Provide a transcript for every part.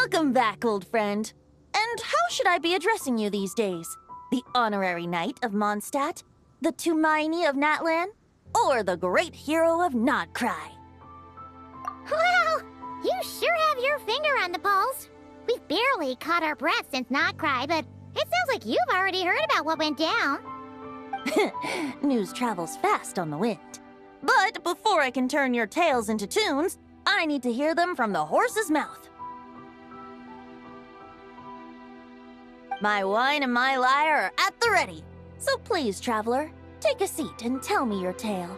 Welcome back, old friend. And how should I be addressing you these days? The honorary knight of Mondstadt? The Tumaini of Natlan? Or the great hero of Nodcry? Well, you sure have your finger on the pulse. We've barely caught our breath since Nodcry, but it sounds like you've already heard about what went down. News travels fast on the wind. But before I can turn your tales into tunes, I need to hear them from the horse's mouth. My wine and my lyre are at the ready. So please, traveler, take a seat and tell me your tale.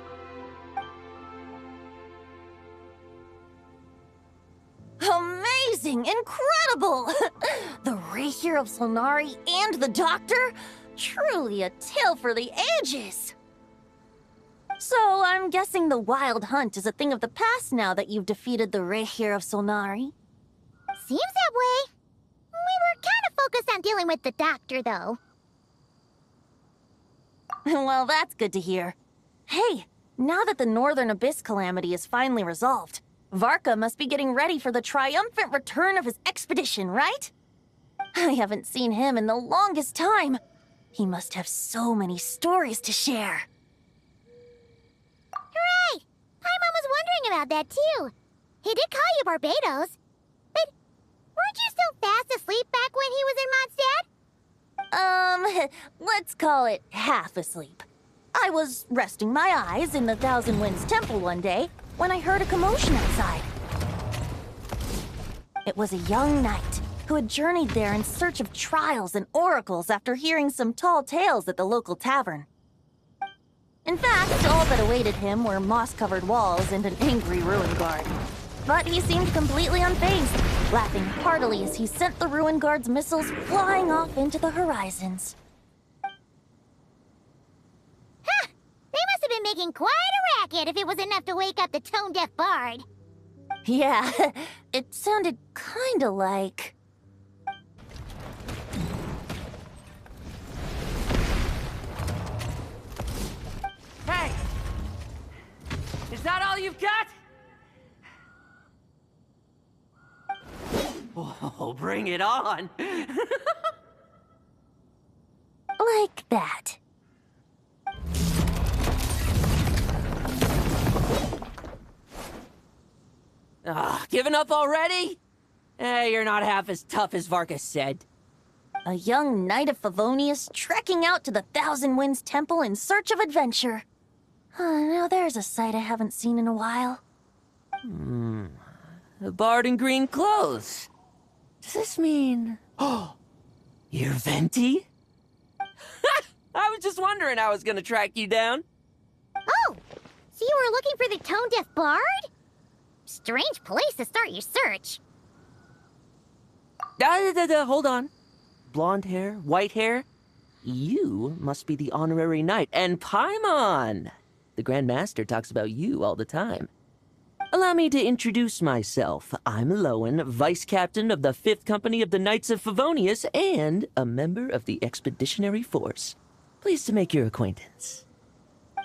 Amazing! Incredible! The Rahier of Solnari and the Doctor? Truly a tale for the ages! So, I'm guessing the Wild Hunt is a thing of the past now that you've defeated the Rahier of Solnari? Seems that way. We were kind of focused on dealing with the Doctor, though. Well, that's good to hear. Hey, now that the Northern Abyss calamity is finally resolved, Varka must be getting ready for the triumphant return of his expedition, right? I haven't seen him in the longest time. He must have so many stories to share. Hooray! Paimon was wondering about that, too. He did call you Barbados. But weren't you still fast asleep back when he was in Mondstadt? Let's call it half asleep. I was resting my eyes in the Thousand Winds Temple one day when I heard a commotion outside. It was a young knight who had journeyed there in search of trials and oracles after hearing some tall tales at the local tavern. In fact, all that awaited him were moss-covered walls and an angry ruin guard. But he seemed completely unfazed, laughing heartily as he sent the ruin guard's missiles flying off into the horizons. Huh! They must have been making quite a racket if it was enough to wake up the tone-deaf bard. Yeah, it sounded kinda like... Hey! Is that all you've got? Oh, bring it on! like that. Giving up already? You're not half as tough as Varka said. A young knight of Favonius trekking out to the Thousand Winds Temple in search of adventure. Now there's a sight I haven't seen in a while. A bard in green clothes. Does this mean... Oh, you're Venti? I was just wondering how I was gonna track you down. Oh! So you were looking for the tone-deaf bard? Strange place to start your search. Hold on. Blonde hair, white hair. You must be the honorary knight, and Paimon! The Grand Master talks about you all the time. Allow me to introduce myself. I'm Lowen, Vice Captain of the 5th Company of the Knights of Favonius, and a member of the Expeditionary Force. Pleased to make your acquaintance.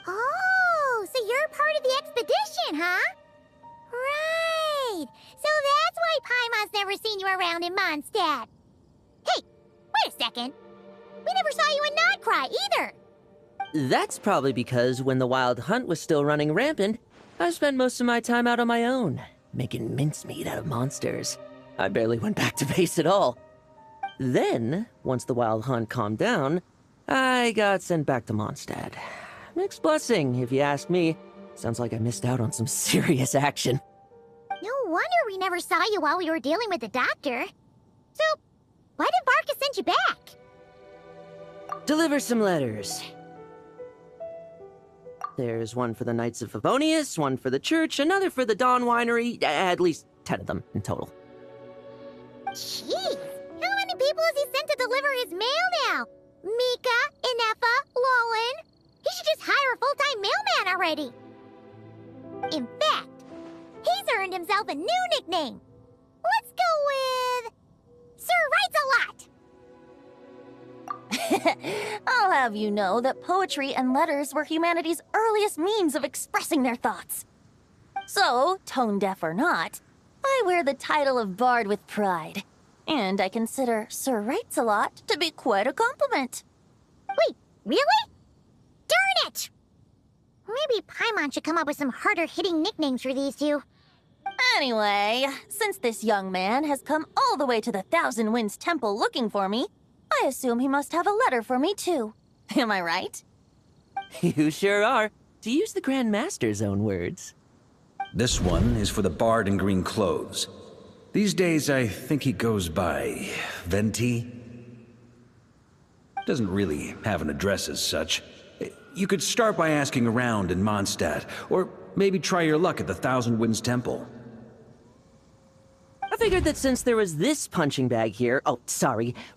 Oh, so you're part of the expedition, huh? Right! So that's why Paimon's never seen you around in Mondstadt. Hey, wait a second. We never saw you in Nodcry either. That's probably because when the Wild Hunt was still running rampant, I spent most of my time out on my own, making mincemeat out of monsters. I barely went back to base at all. Then, once the Wild Hunt calmed down, I got sent back to Mondstadt. Mixed blessing, if you ask me. Sounds like I missed out on some serious action. No wonder we never saw you while we were dealing with the Doctor. So, why did Varka send you back? Deliver some letters. There's one for the Knights of Favonius, one for the church, another for the Dawn Winery, at least 10 of them in total. Jeez, how many people has he sent to deliver his mail now? Mika, Inefa, Lowen? He should just hire a full-time mailman already. In fact, he's earned himself a new nickname. Let's go with... Sir Writes-A-Lot. I'll have you know that poetry and letters were humanity's earliest means of expressing their thoughts. So, tone deaf or not, I wear the title of Bard with pride, and I consider Sir Writes-a-Lot to be quite a compliment. Wait, really? Darn it! Maybe Paimon should come up with some harder-hitting nicknames for these two. Anyway, since this young man has come all the way to the Thousand Winds Temple looking for me, I assume he must have a letter for me too. Am I right? You sure are, to use the Grand Master's own words. This one is for the bard in green clothes. These days, I think he goes by Venti. Doesn't really have an address as such. You could start by asking around in Mondstadt, or maybe try your luck at the Thousand Winds Temple. I figured that since there was this punching bag here,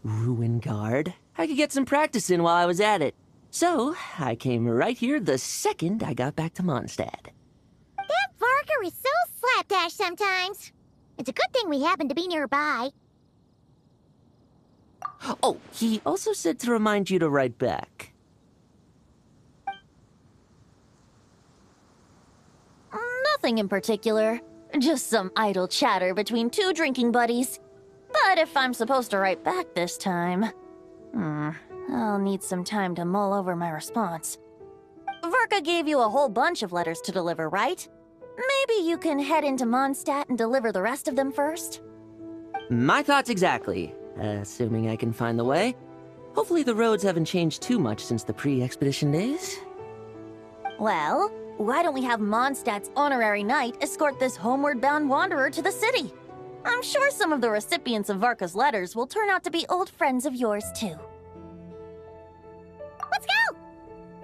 Ruin Guard, I could get some practice in while I was at it. So, I came right here the second I got back to Mondstadt. That Varka is so slapdash sometimes. It's a good thing we happen to be nearby. Oh, he also said to remind you to write back. Nothing in particular. Just some idle chatter between two drinking buddies. But if I'm supposed to write back this time... I'll need some time to mull over my response. Varka gave you a whole bunch of letters to deliver, right? Maybe you can head into Mondstadt and deliver the rest of them first? My thoughts exactly, assuming I can find the way. Hopefully the roads haven't changed too much since the pre-expedition days. Well, why don't we have Mondstadt's honorary knight escort this homeward-bound wanderer to the city? I'm sure some of the recipients of Varka's letters will turn out to be old friends of yours, too. Let's go!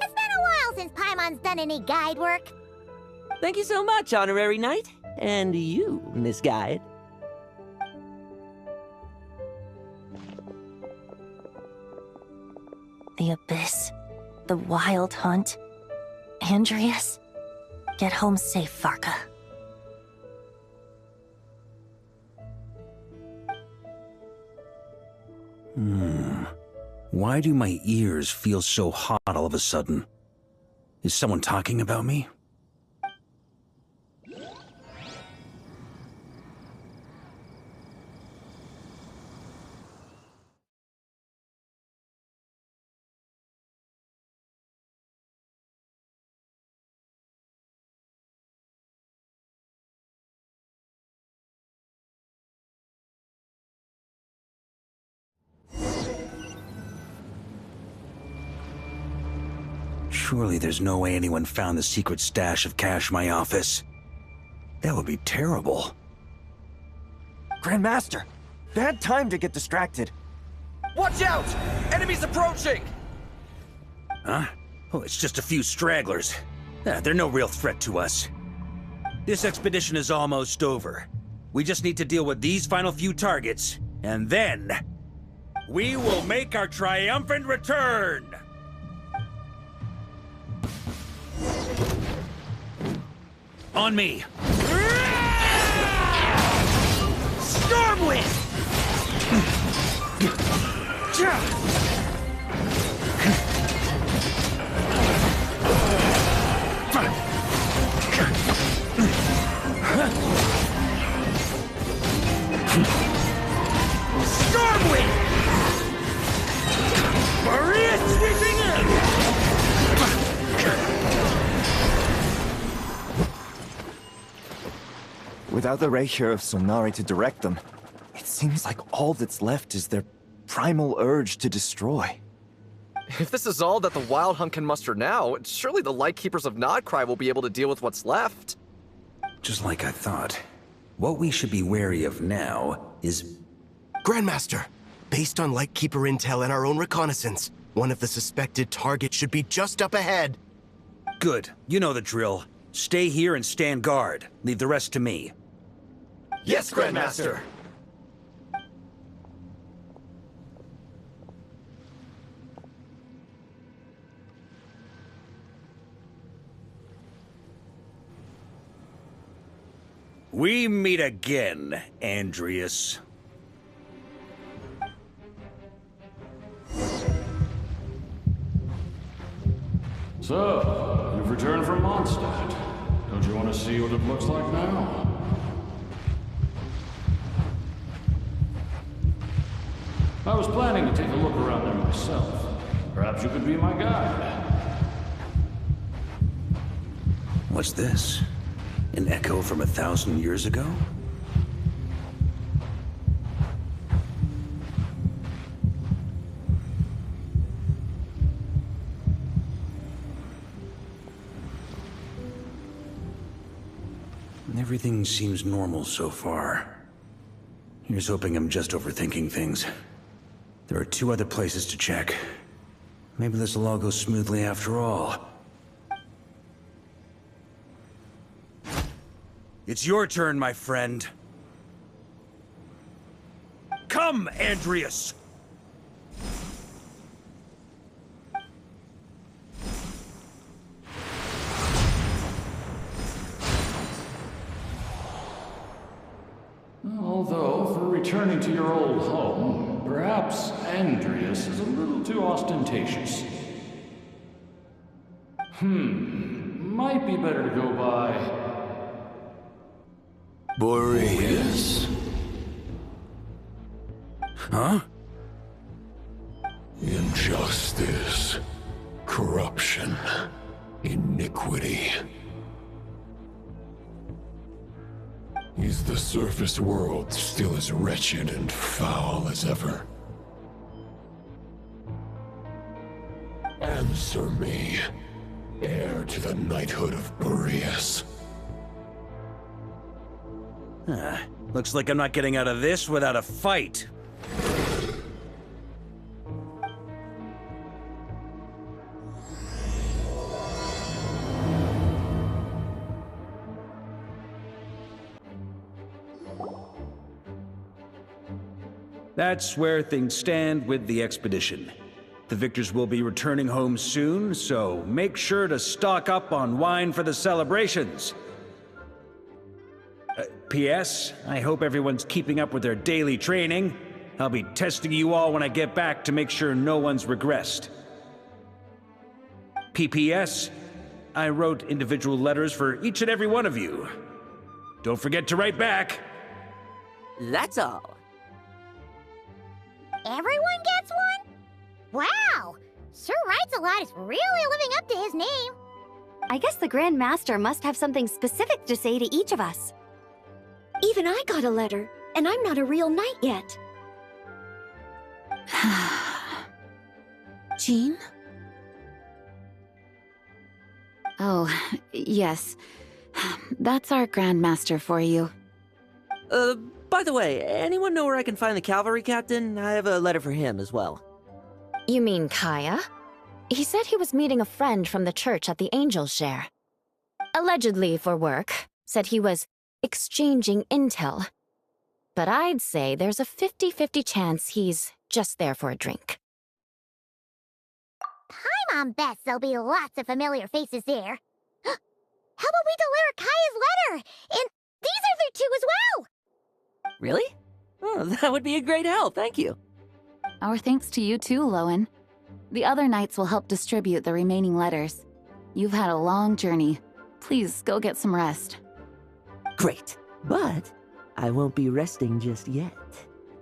It's been a while since Paimon's done any guide work. Thank you so much, honorary knight. And you, Miss Guide. The Abyss. The Wild Hunt. Andreas. Get home safe, Varka. Why do my ears feel so hot all of a sudden? Is someone talking about me? Surely there's no way anyone found the secret stash of cash in my office. That would be terrible. Grandmaster! Bad time to get distracted. Watch out! Enemies approaching! Huh? Oh, it's just a few stragglers. They're no real threat to us. This expedition is almost over. We just need to deal with these final few targets, and then... we will make our triumphant return! On me! Stormwind! Stormwind! Maria sweeping in! Without the Rapier of Solnari to direct them, it seems like all that's left is their primal urge to destroy. If this is all that the Wild Hunt can muster now, surely the Lightkeepers of Nodcry will be able to deal with what's left. Just like I thought. What we should be wary of now is... Grandmaster, based on Lightkeeper intel and our own reconnaissance, one of the suspected targets should be just up ahead. Good. You know the drill. Stay here and stand guard. Leave the rest to me. Yes, Grandmaster! We meet again, Andreas. So, you've returned from Mondstadt. Don't you want to see what it looks like now? I was planning to take a look around there myself. Perhaps you could be my guide. What's this? An echo from 1,000 years ago? Everything seems normal so far. Here's hoping I'm just overthinking things. There are 2 other places to check. Maybe this will all go smoothly after all. It's your turn, my friend. Come, Andreas! Although, for returning to your old home, perhaps Andreas is a little too ostentatious. Might be better to go by Boreas. Huh? Injustice. Corruption. Iniquity. Is the surface world still as wretched and foul as ever? Answer me, heir to the knighthood of Boreas. Looks like I'm not getting out of this without a fight. That's where things stand with the expedition. The victors will be returning home soon, so make sure to stock up on wine for the celebrations. P.S. I hope everyone's keeping up with their daily training. I'll be testing you all when I get back to make sure no one's regressed. P.P.S. I wrote individual letters for each and every one of you. Don't forget to write back. That's all. Everyone gets one? Wow! Sir Writes-A-Lot is really living up to his name. I guess the Grand Master must have something specific to say to each of us. Even I got a letter, and I'm not a real knight yet. Jean? Oh, yes. That's our Grand Master for you. By the way, anyone know where I can find the cavalry captain? I have a letter for him as well. You mean Kaya? He said he was meeting a friend from the church at the Angel's Share. Allegedly for work. Said he was exchanging intel. But I'd say there's a 50-50 chance he's just there for a drink. Paimon bets there'll be lots of familiar faces there. How about we deliver Kaya's letter? And these other 2 as well! Really? Oh, that would be a great help, thank you. Our thanks to you too, Lowen. The other knights will help distribute the remaining letters. You've had a long journey. Please go get some rest. Great, but I won't be resting just yet.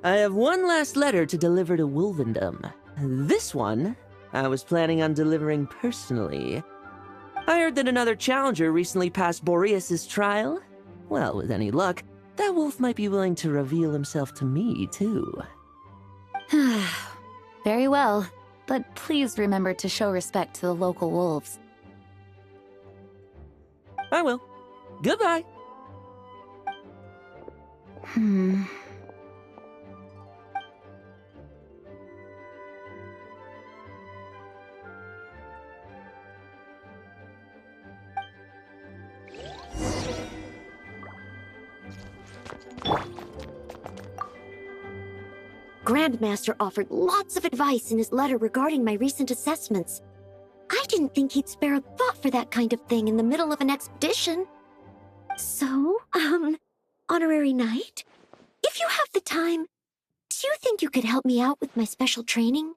I have one last letter to deliver to Wolvendom. This one, I was planning on delivering personally. I heard that another challenger recently passed Boreas' trial. Well, with any luck, that wolf might be willing to reveal himself to me, too. Very well, but please remember to show respect to the local wolves. I will. Goodbye. Grandmaster offered lots of advice in his letter regarding my recent assessments. I didn't think he'd spare a thought for that kind of thing in the middle of an expedition. So, Honorary Knight, if you have the time, do you think you could help me out with my special training?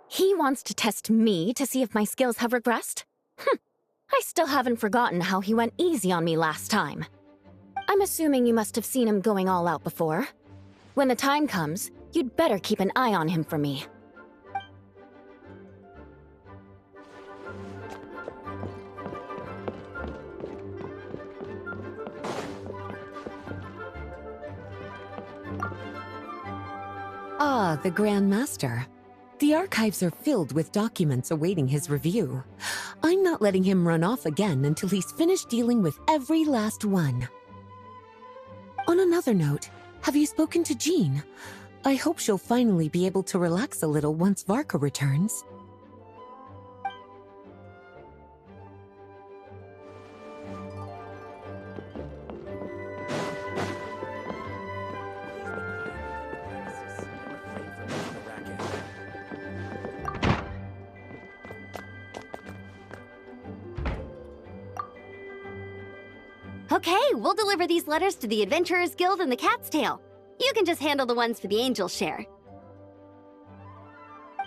He wants to test me to see if my skills have regressed? I still haven't forgotten how he went easy on me last time. I'm assuming you must have seen him going all out before. When the time comes, you'd better keep an eye on him for me. Ah, the Grand Master. The archives are filled with documents awaiting his review. I'm not letting him run off again until he's finished dealing with every last one. On another note, have you spoken to Jean? I hope she'll finally be able to relax a little once Varka returns. Okay, we'll deliver these letters to the Adventurers Guild and the Cat's Tail. You can just handle the ones for the Angel share.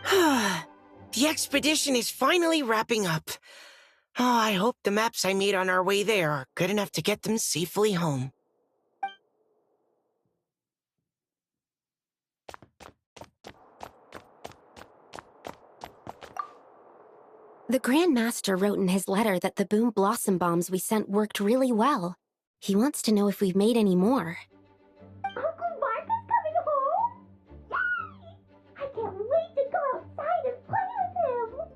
The expedition is finally wrapping up. Oh, I hope the maps I made on our way there are good enough to get them safely home. The Grand Master wrote in his letter that the Boom Blossom bombs we sent worked really well. He wants to know if we've made any more. Uncle Varka's coming home? Yay! I can't wait to go outside and play with him!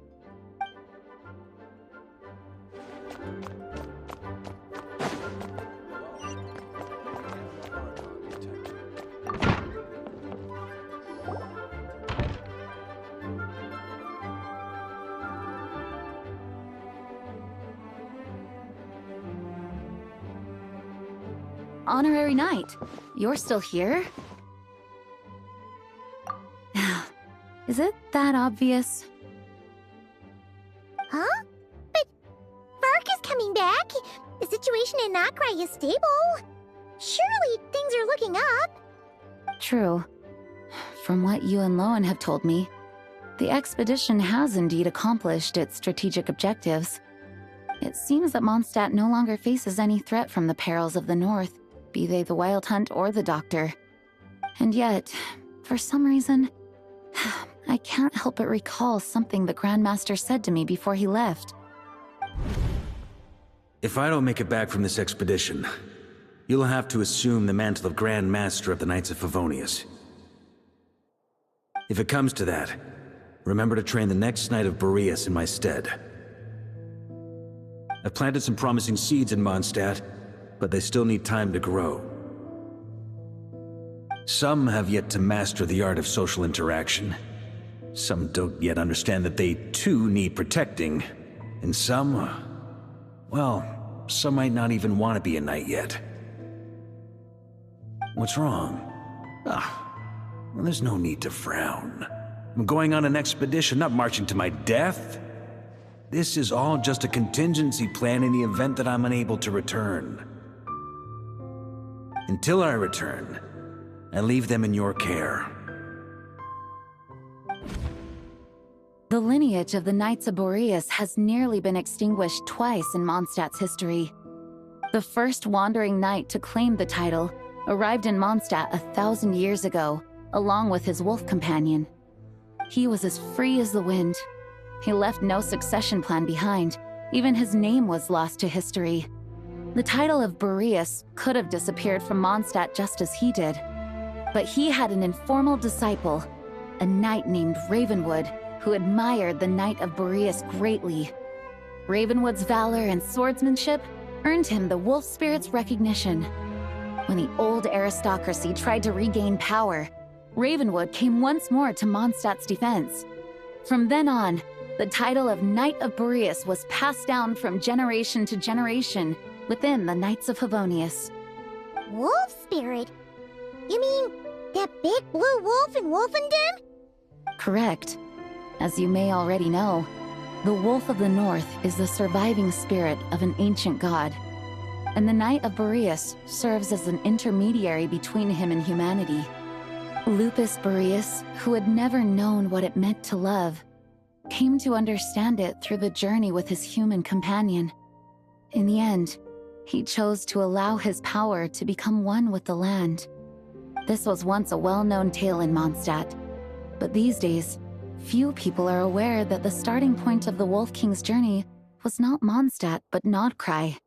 Honorary Knight, you're still here? Is it that obvious? Huh? But Varka's coming back. The situation in Nokrai is stable. Surely things are looking up. True. From what you and Lowen have told me, the expedition has indeed accomplished its strategic objectives. It seems that Mondstadt no longer faces any threat from the perils of the North, be they the Wild Hunt or the Doctor. And yet, for some reason, I can't help but recall something the Grandmaster said to me before he left. If I don't make it back from this expedition, you'll have to assume the mantle of Grand Master of the Knights of Favonius. If it comes to that, remember to train the next Knight of Boreas in my stead. I've planted some promising seeds in Mondstadt, but they still need time to grow. Some have yet to master the art of social interaction. Some don't yet understand that they too need protecting. And some, well, some might not even want to be a knight yet. What's wrong? Well, there's no need to frown. I'm going on an expedition, not marching to my death. This is all just a contingency plan in the event that I'm unable to return. Until I return, I leave them in your care. The lineage of the Knights of Boreas has nearly been extinguished twice in Mondstadt's history. The first wandering knight to claim the title arrived in Mondstadt 1,000 years ago, along with his wolf companion. He was as free as the wind. He left no succession plan behind. Even his name was lost to history. The title of Boreas could have disappeared from Mondstadt just as he did. But he had an informal disciple, a knight named Ravenwood, who admired the Knight of Boreas greatly. Ravenwood's valor and swordsmanship earned him the wolf spirit's recognition. When the old aristocracy tried to regain power, Ravenwood came once more to Mondstadt's defense. From then on, the title of Knight of Boreas was passed down from generation to generation within the Knights of Favonius. Wolf spirit? You mean that big blue wolf in Wolfendom? Correct. As you may already know, the Wolf of the North is the surviving spirit of an ancient god, and the Knight of Boreas serves as an intermediary between him and humanity. Lupus Boreas, who had never known what it meant to love, came to understand it through the journey with his human companion. In the end, he chose to allow his power to become one with the land. This was once a well-known tale in Mondstadt, but these days, few people are aware that the starting point of the Wolf King's journey was not Mondstadt, but Nodcry.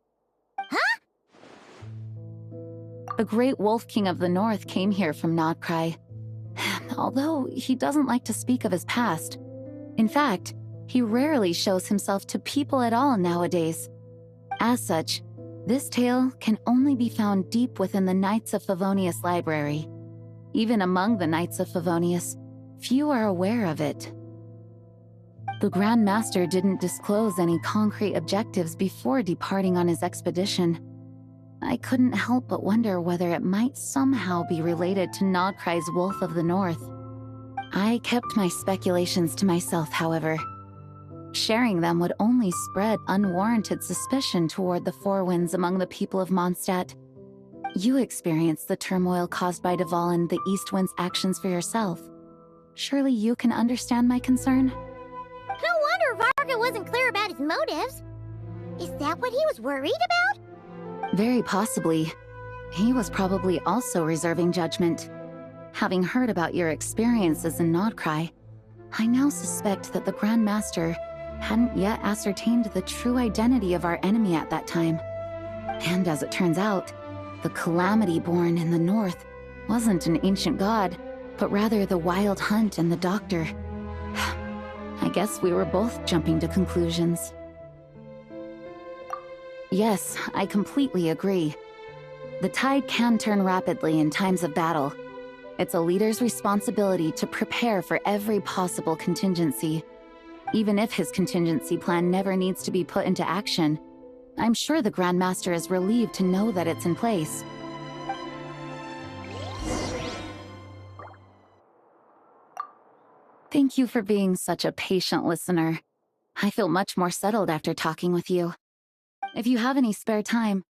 Huh? The great Wolf King of the North came here from Nodcry. Although he doesn't like to speak of his past. In fact, he rarely shows himself to people at all nowadays. As such, this tale can only be found deep within the Knights of Favonius library. Even among the Knights of Favonius, few are aware of it. The Grand Master didn't disclose any concrete objectives before departing on his expedition. I couldn't help but wonder whether it might somehow be related to Nodcry's Wolf of the North. I kept my speculations to myself, however. Sharing them would only spread unwarranted suspicion toward the Four Winds among the people of Mondstadt. You experienced the turmoil caused by Duval and the East Wind's actions for yourself. Surely you can understand my concern? No wonder Varka wasn't clear about his motives. Is that what he was worried about? Very possibly. He was probably also reserving judgment. Having heard about your experiences in Nodcry, I now suspect that the Grand Master hadn't yet ascertained the true identity of our enemy at that time. And as it turns out, the Calamity born in the north wasn't an ancient god, but rather the Wild Hunt and the Doctor. I guess we were both jumping to conclusions. Yes, I completely agree. The tide can turn rapidly in times of battle. It's a leader's responsibility to prepare for every possible contingency. Even if his contingency plan never needs to be put into action, I'm sure the Grand Master is relieved to know that it's in place. Thank you for being such a patient listener. I feel much more settled after talking with you. If you have any spare time,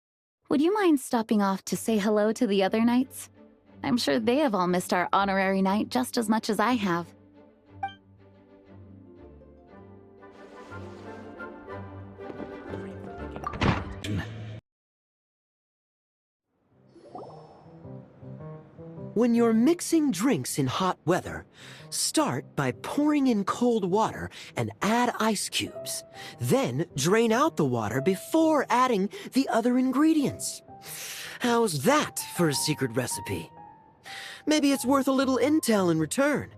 would you mind stopping off to say hello to the other knights? I'm sure they have all missed our honorary knight just as much as I have. When you're mixing drinks in hot weather, start by pouring in cold water and add ice cubes. Then drain out the water before adding the other ingredients. How's that for a secret recipe? Maybe it's worth a little intel in return.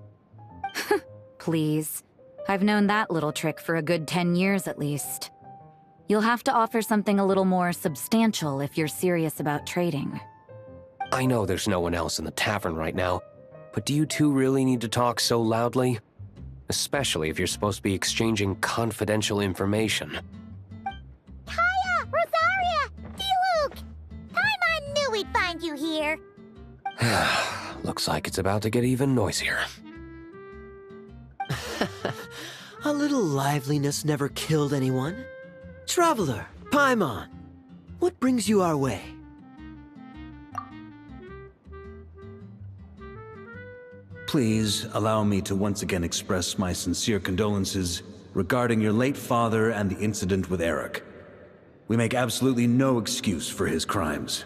Please. I've known that little trick for a good 10 years at least. You'll have to offer something a little more substantial if you're serious about trading. I know there's no one else in the tavern right now, but do you two really need to talk so loudly? Especially if you're supposed to be exchanging confidential information. Hiya! Rosaria! D-Luke! Paimon knew we'd find you here! Looks like it's about to get even noisier. A little liveliness never killed anyone. Traveler, Paimon, what brings you our way? Please allow me to once again express my sincere condolences regarding your late father and the incident with Eric. We make absolutely no excuse for his crimes.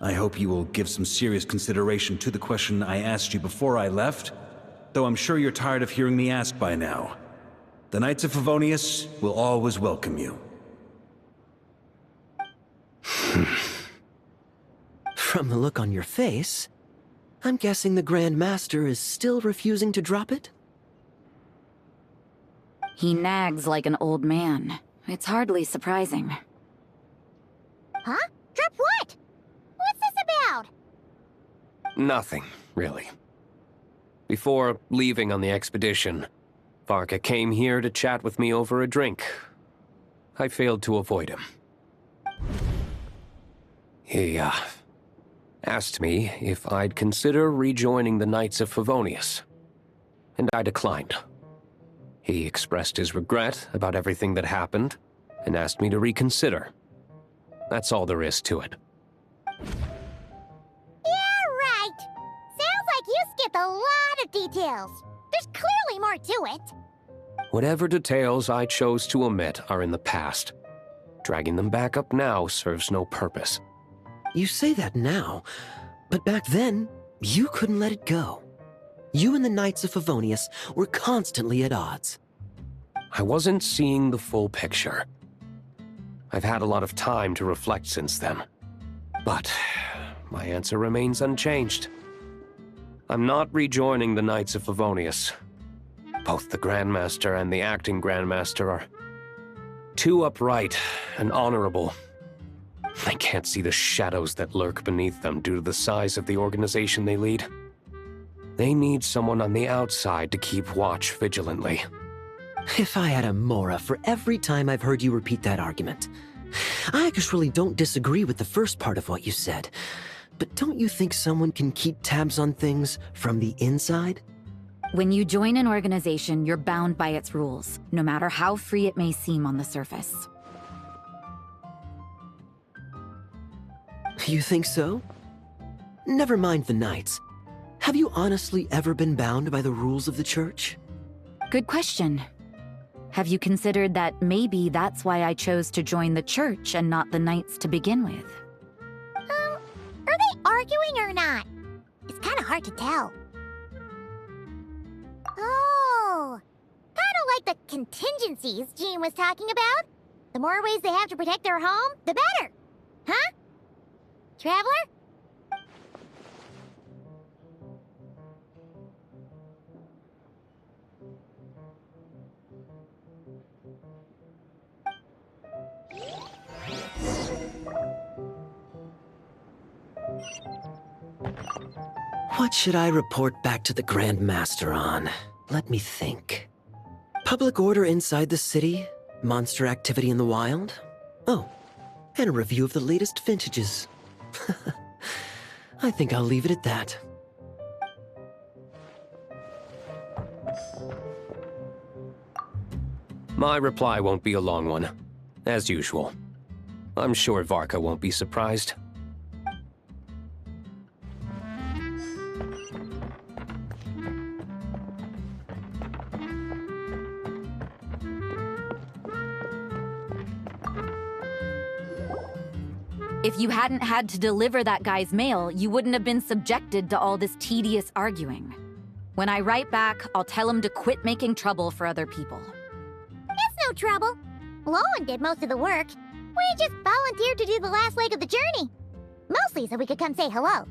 I hope you will give some serious consideration to the question I asked you before I left, though I'm sure you're tired of hearing me ask by now. The Knights of Favonius will always welcome you. From the look on your face, I'm guessing the Grand Master is still refusing to drop it? He nags like an old man. It's hardly surprising. Huh? Drop what? What's this about? Nothing, really. Before leaving on the expedition, Varka came here to chat with me over a drink. I failed to avoid him. He, asked me if I'd consider rejoining the Knights of Favonius, and I declined. He expressed his regret about everything that happened, and asked me to reconsider. That's all there is to it. Yeah, right! Sounds like you skipped a lot of details. There's clearly more to it. Whatever details I chose to omit are in the past. Dragging them back up now serves no purpose. You say that now, but back then, you couldn't let it go. You and the Knights of Favonius were constantly at odds. I wasn't seeing the full picture. I've had a lot of time to reflect since then. But my answer remains unchanged. I'm not rejoining the Knights of Favonius. Both the Grandmaster and the acting Grandmaster are too upright and honorable. I can't see the shadows that lurk beneath them due to the size of the organization they lead. They need someone on the outside to keep watch vigilantly. If I had a Mora for every time I've heard you repeat that argument. I actually don't disagree with the first part of what you said, but don't you think someone can keep tabs on things from the inside? When you join an organization, you're bound by its rules, no matter how free it may seem on the surface. You think so? Never mind the Knights. Have you honestly ever been bound by the rules of the Church? Good question. Have you considered that maybe that's why I chose to join the Church and not the Knights to begin with? Are they arguing or not? It's kind of hard to tell. Oh, kind of like the contingencies Jean was talking about. The more ways they have to protect their home, the better. Huh? Traveler? What should I report back to the Grand Master on? Let me think. Public order inside the city, monster activity in the wild. Oh, and a review of the latest vintages. I think I'll leave it at that. My reply won't be a long one, as usual. I'm sure Varka won't be surprised. If you hadn't had to deliver that guy's mail, you wouldn't have been subjected to all this tedious arguing. When I write back, I'll tell him to quit making trouble for other people. It's no trouble. Lowen did most of the work. We just volunteered to do the last leg of the journey. Mostly so we could come say hello.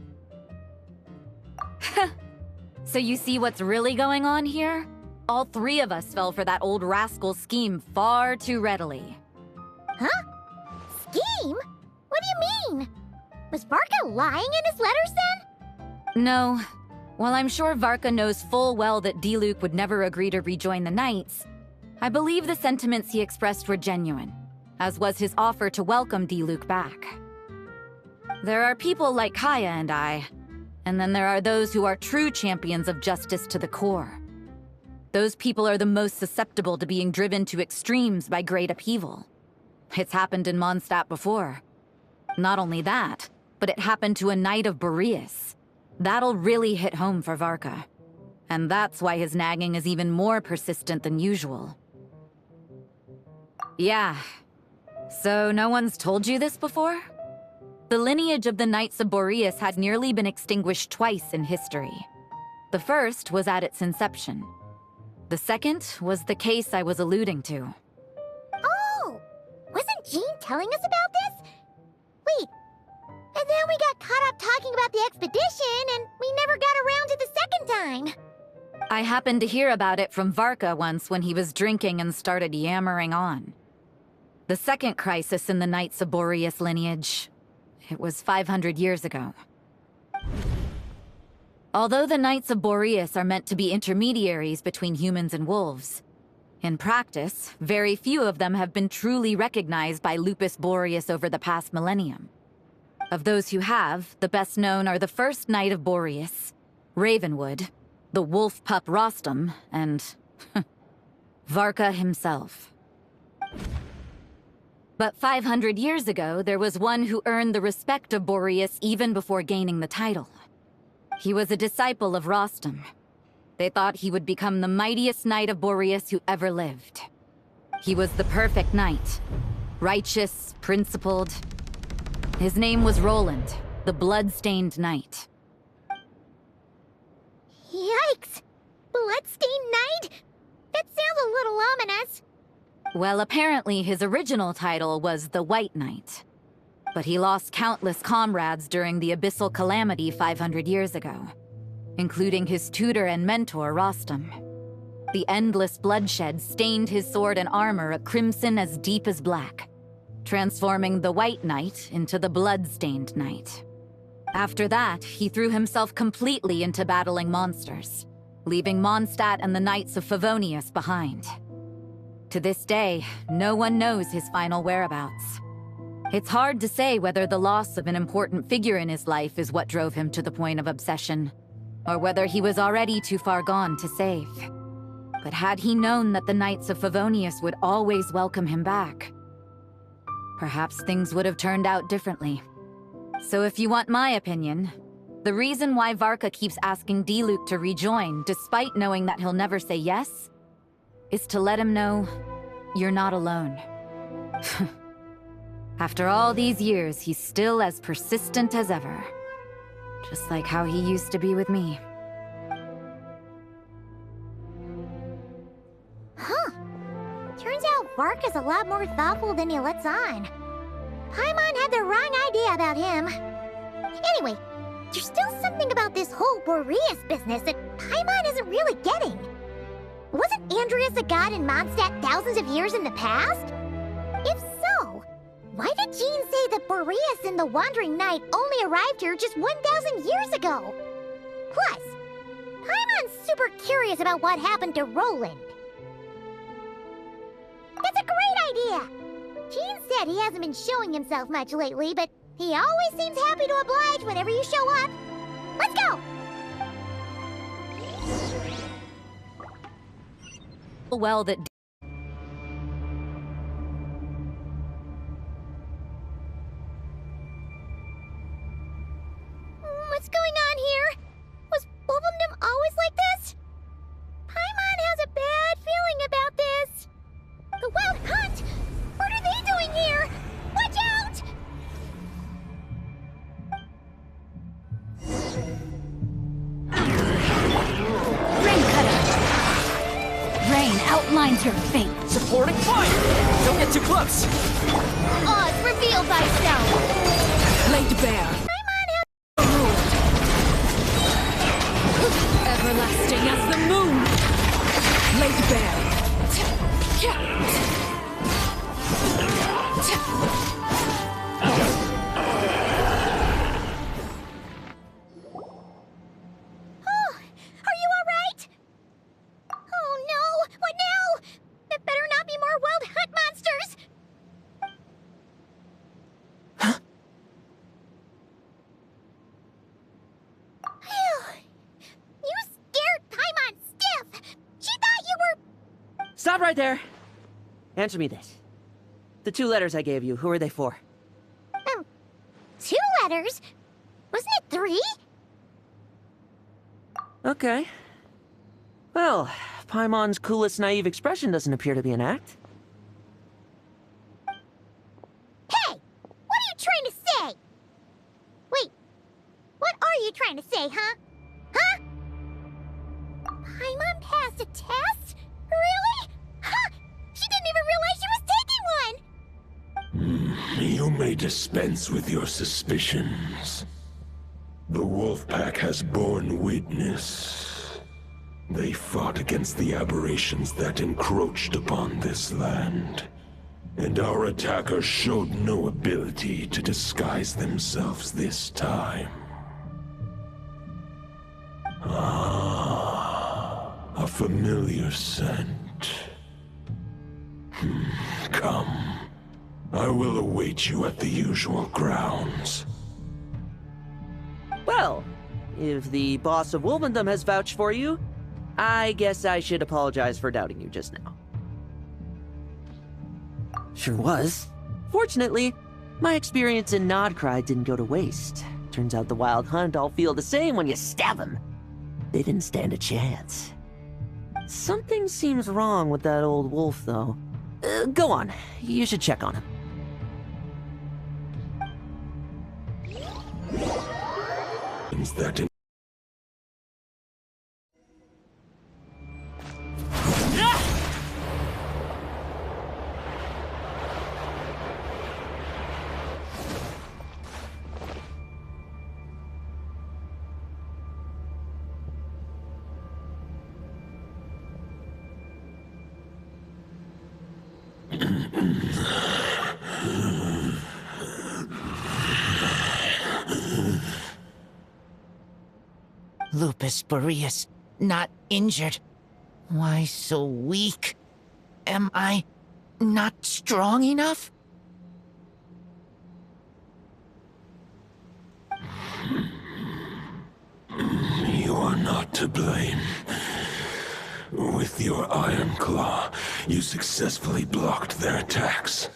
So you see what's really going on here? All three of us fell for that old rascal's scheme far too readily. Huh? Scheme? What do you mean? Was Varka lying in his letters then? No. While I'm sure Varka knows full well that Diluc would never agree to rejoin the Knights, I believe the sentiments he expressed were genuine, as was his offer to welcome Diluc back. There are people like Kaya and I, and then there are those who are true champions of justice to the core. Those people are the most susceptible to being driven to extremes by great upheaval. It's happened in Mondstadt before. Not only that, but it happened to a Knight of Boreas. That'll really hit home for Varka. And that's why his nagging is even more persistent than usual. Yeah. So no one's told you this before? The lineage of the Knights of Boreas had nearly been extinguished twice in history. The first was at its inception. The second was the case I was alluding to. Oh! Wasn't Jean telling us about this? Wait, and then we got caught up talking about the expedition, and we never got around to the second time. I happened to hear about it from Varka once when he was drinking and started yammering on. The second crisis in the Knights of Boreas lineage. It was 500 years ago. Although the Knights of Boreas are meant to be intermediaries between humans and wolves, in practice, very few of them have been truly recognized by Lupus Boreas over the past millennium. Of those who have, the best known are the first Knight of Boreas, Ravenwood, the wolf pup Rostam, and Varka himself. But 500 years ago, there was one who earned the respect of Boreas even before gaining the title. He was a disciple of Rostam. They thought he would become the mightiest knight of Boreas who ever lived. He was the perfect knight. Righteous, principled. His name was Roland, the blood-stained knight. Yikes! Bloodstained Knight? That sounds a little ominous. Well, apparently his original title was the White Knight. But he lost countless comrades during the Abyssal Calamity 500 years ago, including his tutor and mentor, Rostam. The endless bloodshed stained his sword and armor a crimson as deep as black, transforming the White Knight into the Blood-Stained Knight. After that, he threw himself completely into battling monsters, leaving Mondstadt and the Knights of Favonius behind. To this day, no one knows his final whereabouts. It's hard to say whether the loss of an important figure in his life is what drove him to the point of obsession, or whether he was already too far gone to save. But had he known that the Knights of Favonius would always welcome him back, perhaps things would have turned out differently. So if you want my opinion, the reason why Varka keeps asking Diluc to rejoin, despite knowing that he'll never say yes, is to let him know you're not alone. After all these years, he's still as persistent as ever. Just like how he used to be with me. Huh. Turns out Varka's a lot more thoughtful than he lets on. Paimon had the wrong idea about him. Anyway, there's still something about this whole Boreas business that Paimon isn't really getting. Wasn't Andreas a god in Mondstadt thousands of years in the past? If so, why did Jean say that Boreas and the Wandering Knight only arrived here just 1,000 years ago? Plus, Paimon's super curious about what happened to Roland. That's a great idea! Jean said he hasn't been showing himself much lately, but he always seems happy to oblige whenever you show up. Let's go! Well, that what's going on here? Was Wolfendom always like this? Paimon has a bad feeling about this. The Wild Hunt? What are they doing here? Watch out! Rain cutter! Rain outlines your fate. Supporting fire! Don't get too close! Oz, reveal thyself! Laid bare. Everlasting as the moon! Laid bare. Oh, are you alright? Oh no, what now? There better not be more Wild Hunt monsters! Huh? You scared Paimon stiff! She thought you were... Stop right there! Answer me this. The 2 letters I gave you, who are they for? 2 letters? Wasn't it 3? Okay. Well, Paimon's coolest naive expression doesn't appear to be an act. Hey! What are you trying to say? Wait, what are you trying to say, huh? Huh? Paimon passed a test? Really? Huh! She didn't even realize she was taking one! You may dispense with your suspicions. The Wolfpack has borne witness. They fought against the aberrations that encroached upon this land. And our attackers showed no ability to disguise themselves this time. Ah, a familiar scent. Come. I will await you at the usual grounds. Well, if the boss of Wolfendom has vouched for you, I guess I should apologize for doubting you just now. Sure was. Fortunately, my experience in Nodcry didn't go to waste. Turns out the Wild Hunt all feel the same when you stab them. They didn't stand a chance. Something seems wrong with that old wolf, though. Go on. You should check on him. Is that in Lupus Boreas, not injured. Why so weak? Am I not strong enough? You are not to blame. With your Iron Claw, you successfully blocked their attacks.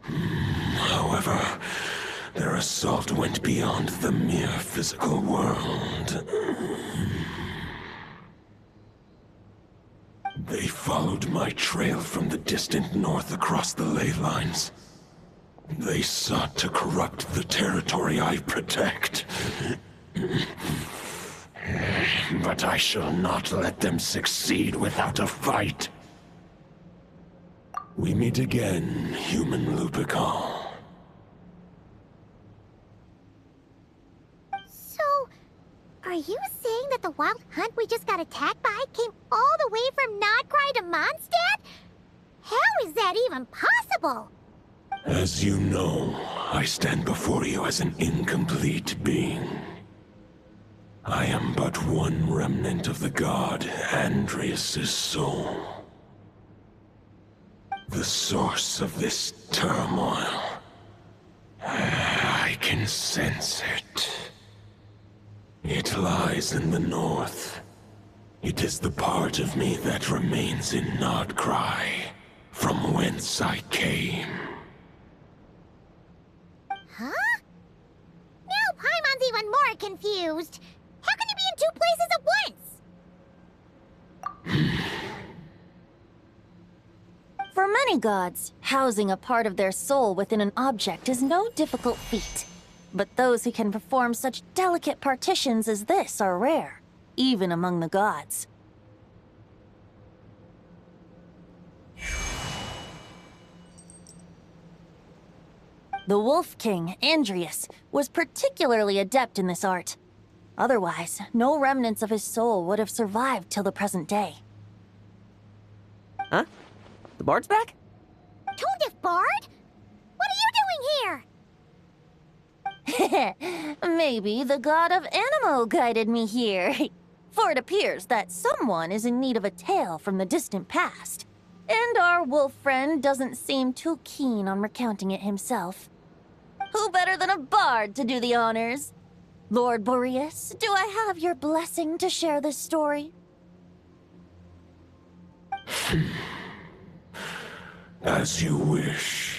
However, their assault went beyond the mere physical world. They followed my trail from the distant north across the ley lines. They sought to corrupt the territory I protect. But I shall not let them succeed without a fight. We meet again, human Lupical. Are you saying that the wild hunt we just got attacked by came all the way from Nodcry to Mondstadt? How is that even possible? As you know, I stand before you as an incomplete being. I am but one remnant of the god Andreas' soul. The source of this turmoil. I can sense it. It lies in the north. It is the part of me that remains in Nodcry, from whence I came. Huh? Now Paimon's even more confused. How can you be in two places at once? For many gods, housing a part of their soul within an object is no difficult feat. But those who can perform such delicate partitions as this are rare, even among the gods. The Wolf King, Andreas, was particularly adept in this art. Otherwise, no remnants of his soul would have survived till the present day. Huh? The bard's back? Toadif Bard? What are you doing here? Maybe the god of Animo guided me here. For it appears that someone is in need of a tale from the distant past. And our wolf friend doesn't seem too keen on recounting it himself. Who better than a bard to do the honors? Lord Boreas, do I have your blessing to share this story? As you wish.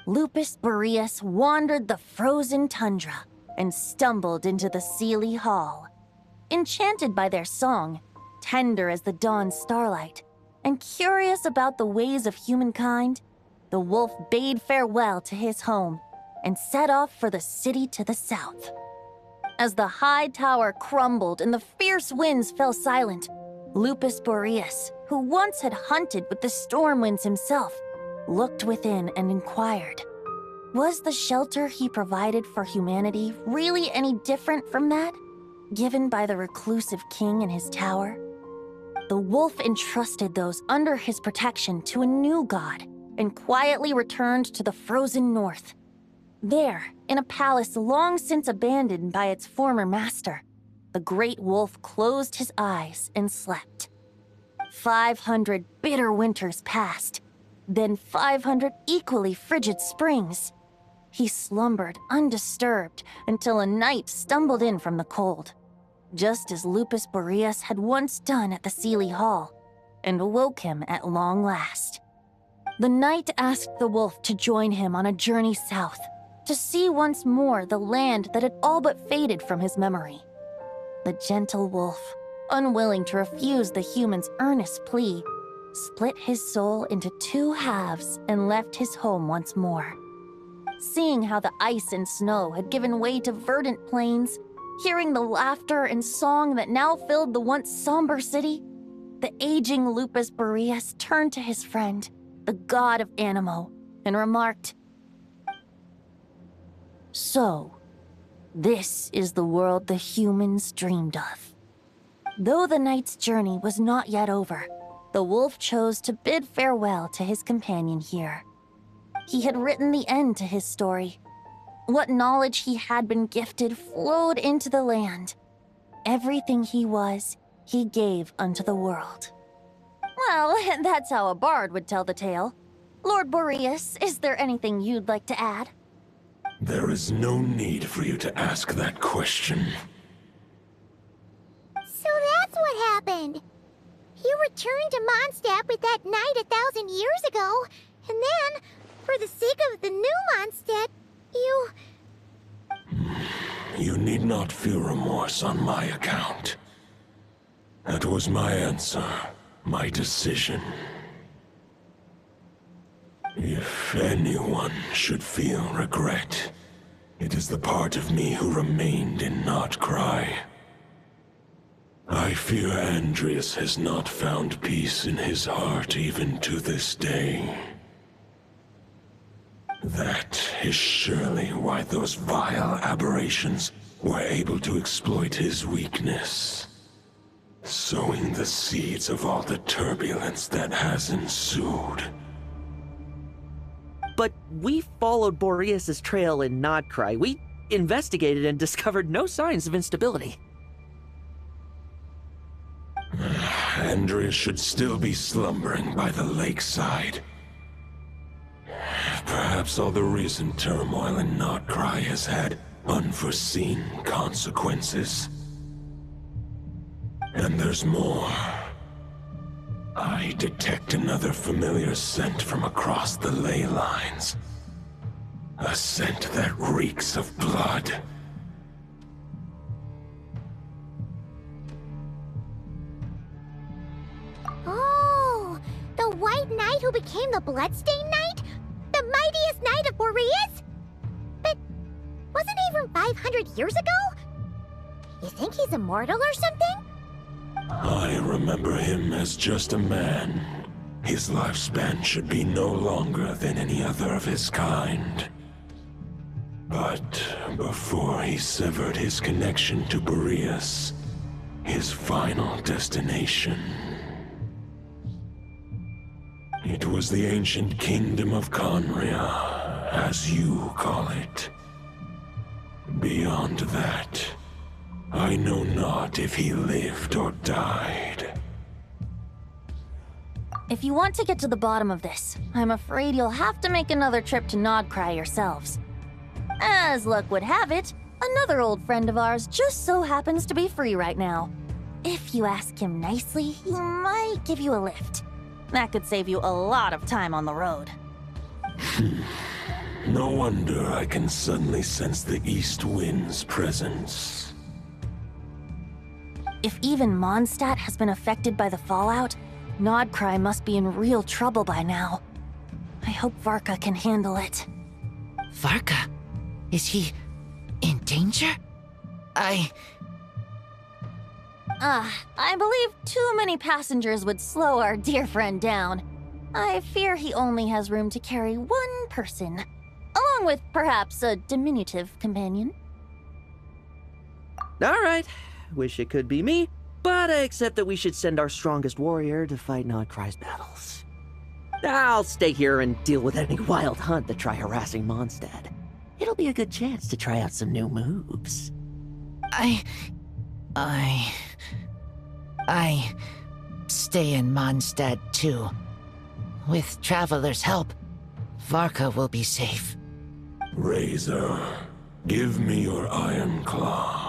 Lupus Boreas wandered the frozen tundra and stumbled into the Seelie Hall. Enchanted by their song, tender as the dawn starlight, and curious about the ways of humankind, the wolf bade farewell to his home and set off for the city to the south. As the high tower crumbled and the fierce winds fell silent, Lupus Boreas, who once had hunted with the storm winds himself, looked within and inquired, was the shelter he provided for humanity really any different from that given by the reclusive king in his tower? The wolf entrusted those under his protection to a new god and quietly returned to the frozen north. There, in a palace long since abandoned by its former master, the great wolf closed his eyes and slept. 500 bitter winters passed, then 500 equally frigid springs. He slumbered undisturbed until a night stumbled in from the cold, just as Lupus Boreas had once done at the Seelie Hall, and awoke him at long last. The night asked the wolf to join him on a journey south, to see once more the land that had all but faded from his memory. The gentle wolf, unwilling to refuse the human's earnest plea, split his soul into two halves and left his home once more. Seeing how the ice and snow had given way to verdant plains, hearing the laughter and song that now filled the once somber city, the aging Lupus Boreas turned to his friend, the god of Animo, and remarked, "So, this is the world the humans dreamed of." Though the knight's journey was not yet over, the wolf chose to bid farewell to his companion here. He had written the end to his story. What knowledge he had been gifted flowed into the land. Everything he was, he gave unto the world. Well, that's how a bard would tell the tale. Lord Boreas, is there anything you'd like to add? There is no need for you to ask that question. So that's what happened. You returned to Mondstadt with that knight 1,000 years ago, and then, for the sake of the new Mondstadt, you... You need not feel remorse on my account. That was my answer, my decision. If anyone should feel regret, it is the part of me who remained in Notcry. I fear Andreas has not found peace in his heart even to this day. That is surely why those vile aberrations were able to exploit his weakness, sowing the seeds of all the turbulence that has ensued. But we followed Boreas' trail in Nodcry. We investigated and discovered no signs of instability. Andreas should still be slumbering by the lakeside. Perhaps all the recent turmoil in Notcry has had unforeseen consequences. And there's more. I detect another familiar scent from across the ley lines. A scent that reeks of blood. Oh, the White Knight who became the Bloodstained Knight? The mightiest knight of Boreas? But wasn't he from 500 years ago? You think he's immortal or something? I remember him as just a man. His lifespan should be no longer than any other of his kind. But before he severed his connection to Boreas, his final destination, it was the ancient kingdom of Conria, as you call it. Beyond that, I know not if he lived or died. If you want to get to the bottom of this, I'm afraid you'll have to make another trip to Nodcry yourselves. As luck would have it, another old friend of ours just so happens to be free right now. If you ask him nicely, he might give you a lift. That could save you a lot of time on the road. No wonder I can suddenly sense the east wind's presence. If even Mondstadt has been affected by the fallout, Nodcry must be in real trouble by now. I hope Varka can handle it. Varka? Is he in danger? I believe too many passengers would slow our dear friend down. I fear he only has room to carry one person, along with perhaps a diminutive companion. All right. Wish it could be me, but I accept that we should send our strongest warrior to fight Nodcry's battles. I'll stay here and deal with any wild hunt that try harassing Mondstadt. It'll be a good chance to try out some new moves. I stay in Mondstadt too. With Traveler's help, Varka will be safe. Razor, give me your iron claw.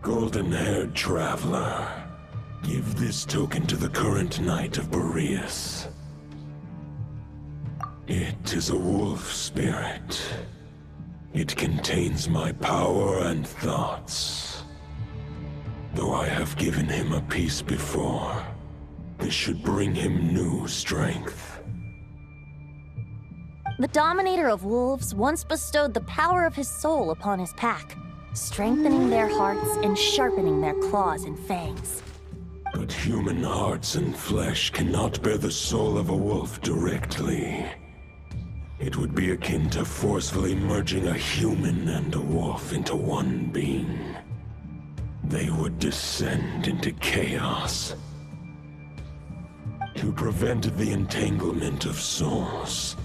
Golden-haired traveler, Give this token to the current Knight of Boreas. It is a wolf spirit. It contains my power and thoughts. Though I have given him a piece before, this should bring him new strength. The Dominator of Wolves once bestowed the power of his soul upon his pack, strengthening their hearts and sharpening their claws and fangs. But human hearts and flesh cannot bear the soul of a wolf directly. It would be akin to forcefully merging a human and a wolf into one being. They would descend into chaos. To prevent the entanglement of souls,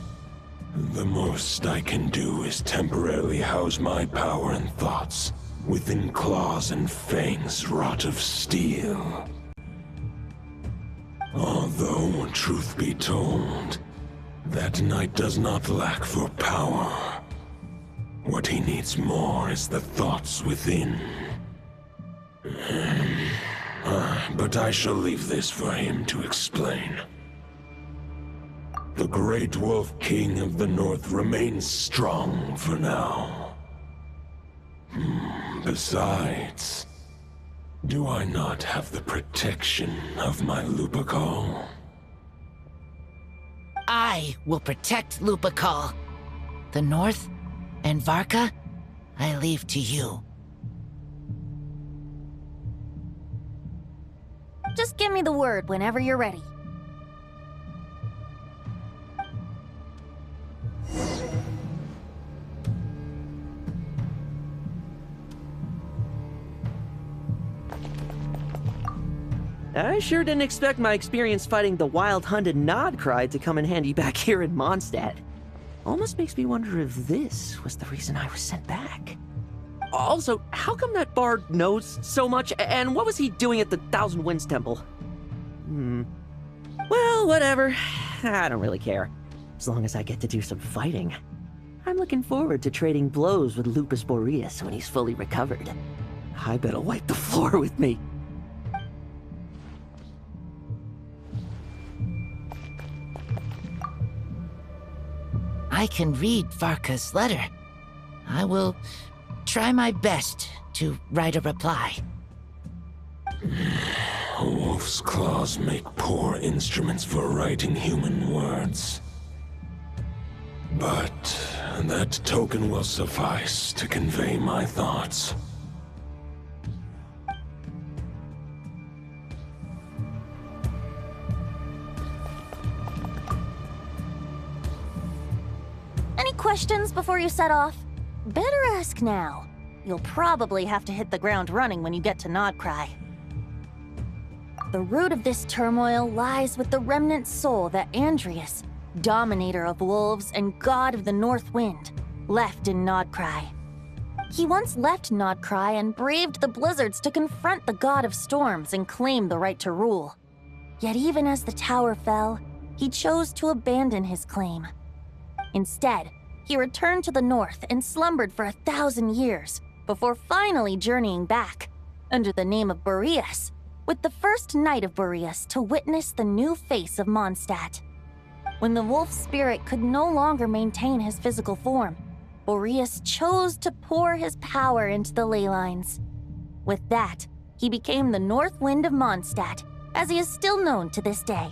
the most I can do is temporarily house my power and thoughts within claws and fangs wrought of steel. Although, truth be told, that knight does not lack for power. What he needs more is the thoughts within. But I shall leave this for him to explain. The Great Wolf King of the North remains strong for now. Besides, do I not have the protection of my Lupacol? I will protect Lupacol. The North and Varka, I leave to you. Just give me the word whenever you're ready. I sure didn't expect my experience fighting the wild-hunted Nodcry to come in handy back here in Mondstadt. Almost makes me wonder if this was the reason I was sent back. Also, how come that bard knows so much, and what was he doing at the Thousand Winds Temple? Well, whatever. I don't really care. As long as I get to do some fighting. I'm looking forward to trading blows with Lupus Boreas when he's fully recovered. I bet he'll wipe the floor with me. I can read Varka's letter. I will try my best to write a reply. A wolf's claws make poor instruments for writing human words. But that token will suffice to convey my thoughts. Any questions before you set off? Better ask now. You'll probably have to hit the ground running when you get to Nodcry. The root of this turmoil lies with the remnant soul that Andreas, Dominator of Wolves and God of the North Wind, left in Nodcry. He once left Nodcry and braved the blizzards to confront the God of Storms and claim the right to rule. Yet even as the tower fell, he chose to abandon his claim. Instead, he returned to the north and slumbered for 1,000 years before finally journeying back, under the name of Boreas, with the first Knight of Boreas to witness the new face of Mondstadt. When the wolf spirit could no longer maintain his physical form, Boreas chose to pour his power into the ley lines. With that, he became the North Wind of Mondstadt, as he is still known to this day.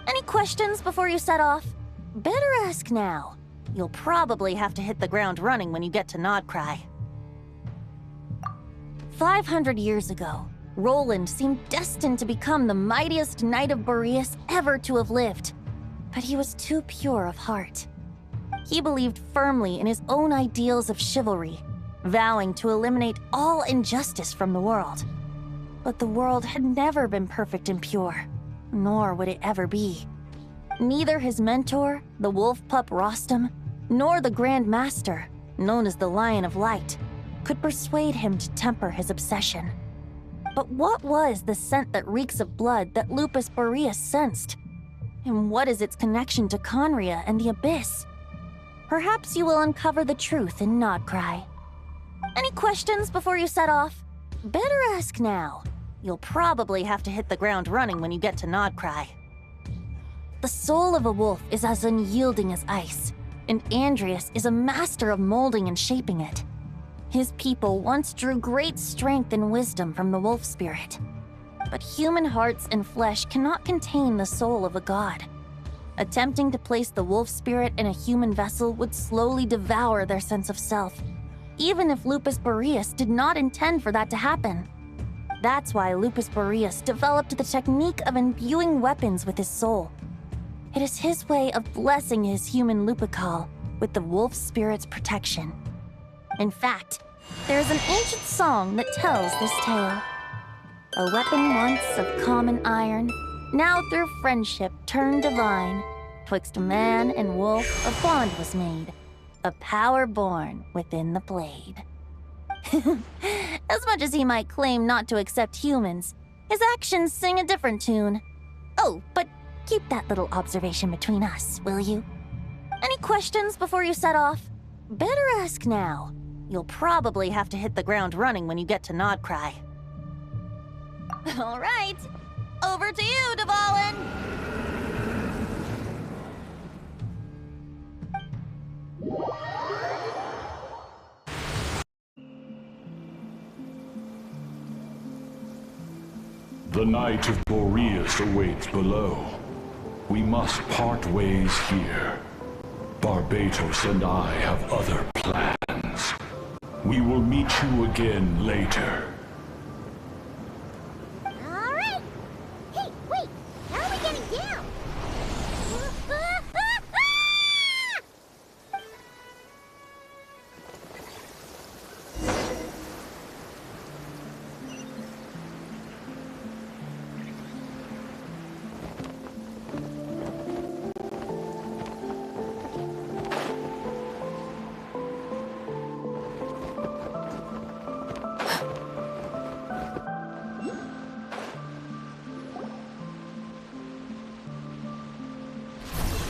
Any questions before you set off? Better ask now. You'll probably have to hit the ground running when you get to Nodcry. 500 years ago, Roland seemed destined to become the mightiest Knight of Boreas ever to have lived. But he was too pure of heart. He believed firmly in his own ideals of chivalry, vowing to eliminate all injustice from the world. But the world had never been perfect and pure, nor would it ever be. Neither his mentor, the wolf pup Rostam, nor the Grand Master, known as the Lion of Light, could persuade him to temper his obsession. But what was the scent that reeks of blood that Lupus Boreas sensed? And what is its connection to Conria and the Abyss? Perhaps you will uncover the truth in Nodcry. Any questions before you set off? Better ask now. you'll probably have to hit the ground running when you get to Nodcry. The soul of a wolf is as unyielding as ice, and Andreas is a master of molding and shaping it. His people once drew great strength and wisdom from the wolf spirit. But human hearts and flesh cannot contain the soul of a god. Attempting to place the wolf spirit in a human vessel would slowly devour their sense of self, even if Lupus Boreas did not intend for that to happen. That's why Lupus Boreas developed the technique of imbuing weapons with his soul. It is his way of blessing his human Lupical with the wolf spirit's protection. In fact, there is an ancient song that tells this tale. A weapon once of common iron, now through friendship turned divine. Twixt man and wolf a bond was made, a power born within the blade. As much as he might claim not to accept humans, his actions sing a different tune. Oh, but keep that little observation between us, will you? Any questions before you set off? Better ask now. You'll probably have to hit the ground running when you get to Nodcry. All right, over to you, Dvalin! The Knight of Boreas awaits below. We must part ways here. Barbatos and I have other plans. We will meet you again later. Alright! Hey, wait! How are we getting down?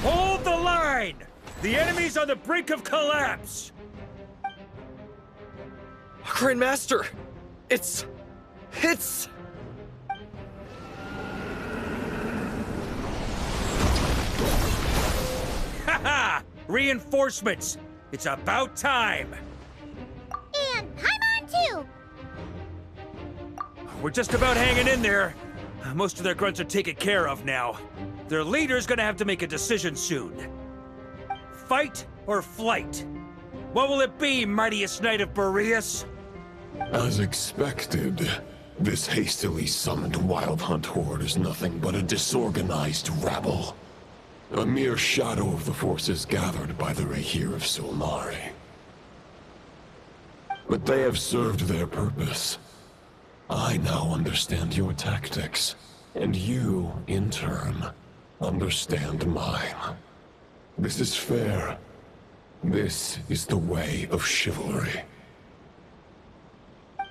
Hold the line! The enemy's on the brink of collapse! Grandmaster! It's... Haha! Reinforcements! It's about time! And Paimon too! We're just about hanging in there. Most of their grunts are taken care of now. Their leader's gonna have to make a decision soon. Fight or flight? What will it be, mightiest Knight of Boreas? As expected, this hastily summoned Wild Hunt horde is nothing but a disorganized rabble. A mere shadow of the forces gathered by the Rahir of Solnari. But they have served their purpose. I now understand your tactics, and you, in turn, understand mine. This is fair. This is the way of chivalry.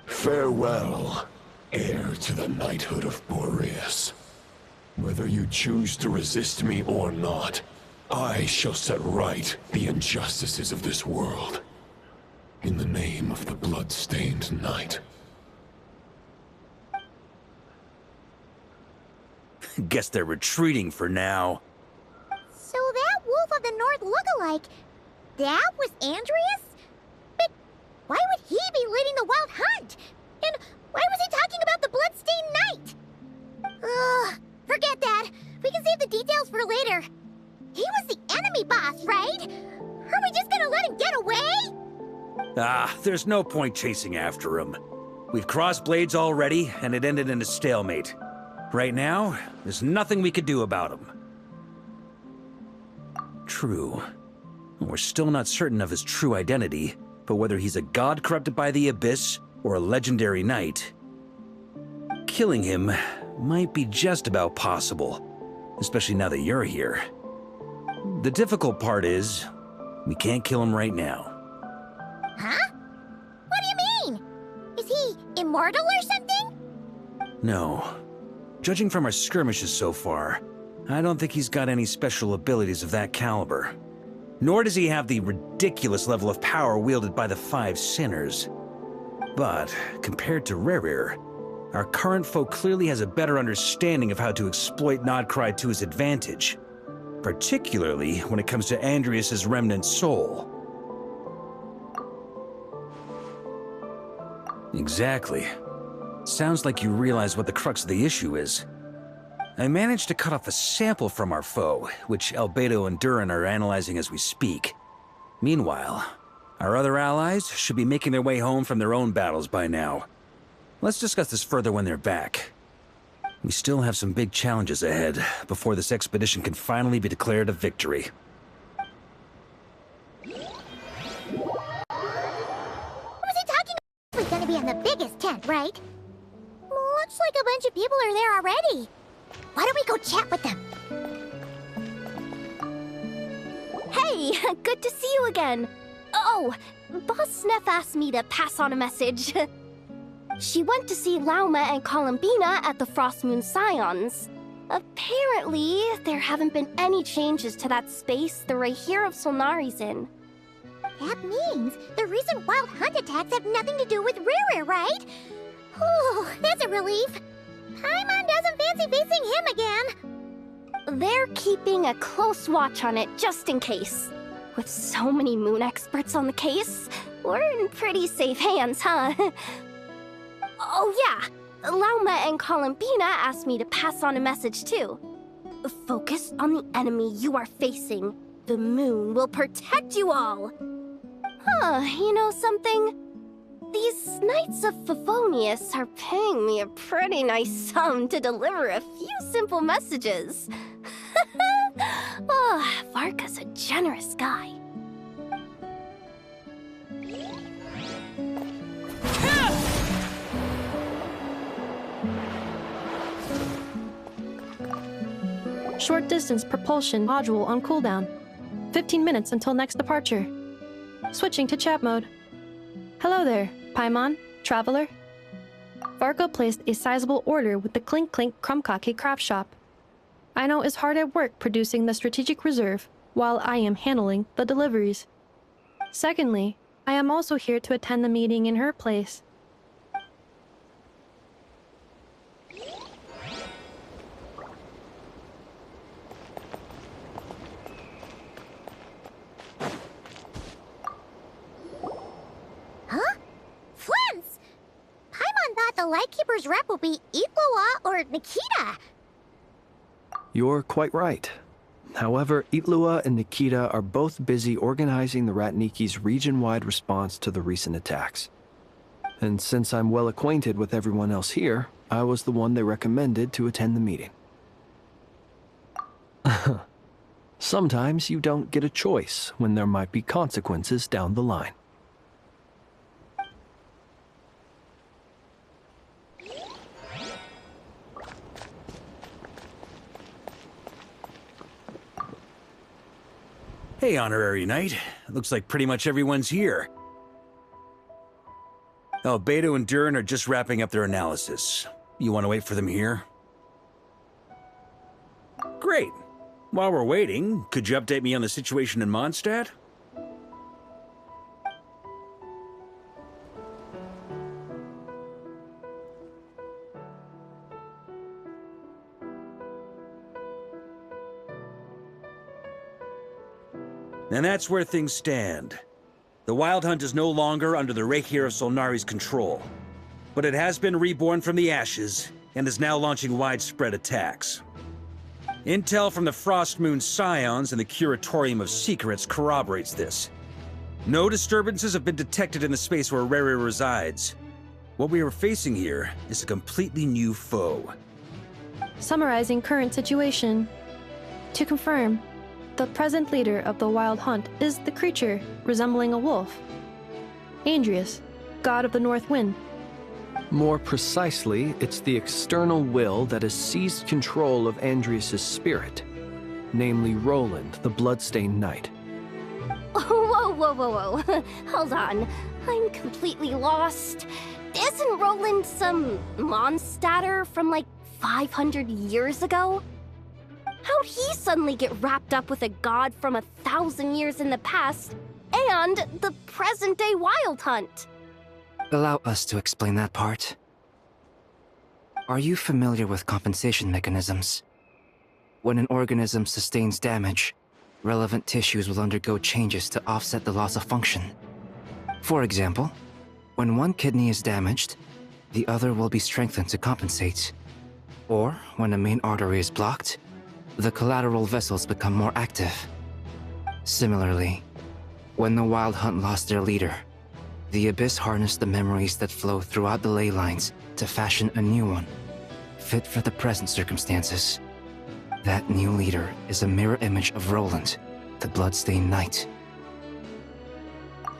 Farewell, heir to the knighthood of Boreas. Whether you choose to resist me or not, I shall set right the injustices of this world. In the name of the blood-stained knight. Guess they're retreating for now. So that Wolf of the North lookalike, that was Andreas? But why would he be leading the Wild Hunt? And why was he talking about the Bloodstained Knight? Ugh, forget that. We can save the details for later. He was the enemy boss, right? Are we just gonna let him get away? There's no point chasing after him. We've crossed blades already, and it ended in a stalemate. Right now, there's nothing we could do about him. True. We're still not certain of his true identity, but whether he's a god corrupted by the Abyss or a legendary knight, killing him might be just about possible, especially now that you're here. The difficult part is, we can't kill him right now. Huh? What do you mean? Is he immortal or something? No. Judging from our skirmishes so far, I don't think he's got any special abilities of that caliber. Nor does he have the ridiculous level of power wielded by the Five Sinners. But, compared to Rerir, Our current foe clearly has a better understanding of how to exploit Nodcry to his advantage, particularly when it comes to Andrias's remnant soul. Exactly. Sounds like you realize what the crux of the issue is. I managed to cut off a sample from our foe, which Albedo and Durin are analyzing as we speak. Meanwhile, our other allies should be making their way home from their own battles by now. Let's discuss this further when they're back. We still have some big challenges ahead before this expedition can finally be declared a victory. We're gonna be in the biggest tent, right? Looks like a bunch of people are there already. Why don't we go chat with them? Hey, good to see you again. Oh, Boss Sneff asked me to pass on a message. She went to see Lauma and Columbina at the Frost Moon Scions. Apparently, there haven't been any changes to that space the Rahir of Solnari's in. That means the recent wild hunt attacks have nothing to do with Riri, right? Oh, that's a relief. Paimon doesn't fancy facing him again. They're keeping a close watch on it just in case. With so many moon experts on the case, we're in pretty safe hands, huh? Oh yeah, Lauma and Columbina asked me to pass on a message too. Focus on the enemy you are facing. The moon will protect you all. Huh, you know something? These Knights of Favonius are paying me a pretty nice sum to deliver a few simple messages. Oh, Varka's a generous guy. Short distance propulsion module on cooldown. 15 minutes until next departure. Switching to chat mode. Hello there, Paimon, traveler. Varka placed a sizable order with the Clink Clink Krumkake craft shop. Aino is hard at work producing the strategic reserve, while I am handling the deliveries. Secondly, I am also here to attend the meeting in her place. Huh? Flint's! Paimon thought the Lightkeeper's rep would be Itlua or Nikita. You're quite right. However, Itlua and Nikita are both busy organizing the Ratniki's region-wide response to the recent attacks. And since I'm well acquainted with everyone else here, I was the one they recommended to attend the meeting. Sometimes you don't get a choice when there might be consequences down the line. Hey, Honorary Knight. Looks like pretty much everyone's here. Albedo and Durin are just wrapping up their analysis. You want to wait for them here? Great. While we're waiting, could you update me on the situation in Mondstadt? And that's where things stand. The Wild Hunt is no longer under the Rahir of Solnari's control, but it has been reborn from the ashes and is now launching widespread attacks. Intel from the Frost Moon Scions and the Curatorium of Secrets corroborates this. No disturbances have been detected in the space where Riri resides. What we are facing here is a completely new foe. Summarizing current situation. To confirm, the present leader of the Wild Hunt is the creature resembling a wolf. Andrias, god of the North Wind. More precisely, it's the external will that has seized control of Andrias' spirit, namely Roland, the Bloodstained Knight. Whoa, whoa, whoa, whoa. Hold on. I'm completely lost. Isn't Roland some Mondstadter from like 500 years ago? How'd he suddenly get wrapped up with a god from 1,000 years in the past and the present-day Wild Hunt? Allow us to explain that part. Are you familiar with compensation mechanisms? When an organism sustains damage, relevant tissues will undergo changes to offset the loss of function. For example, when one kidney is damaged, the other will be strengthened to compensate. Or, when a main artery is blocked, the collateral vessels become more active. Similarly, when the Wild Hunt lost their leader, the Abyss harnessed the memories that flow throughout the ley lines to fashion a new one, fit for the present circumstances. That new leader is a mirror image of Roland, the Bloodstained Knight.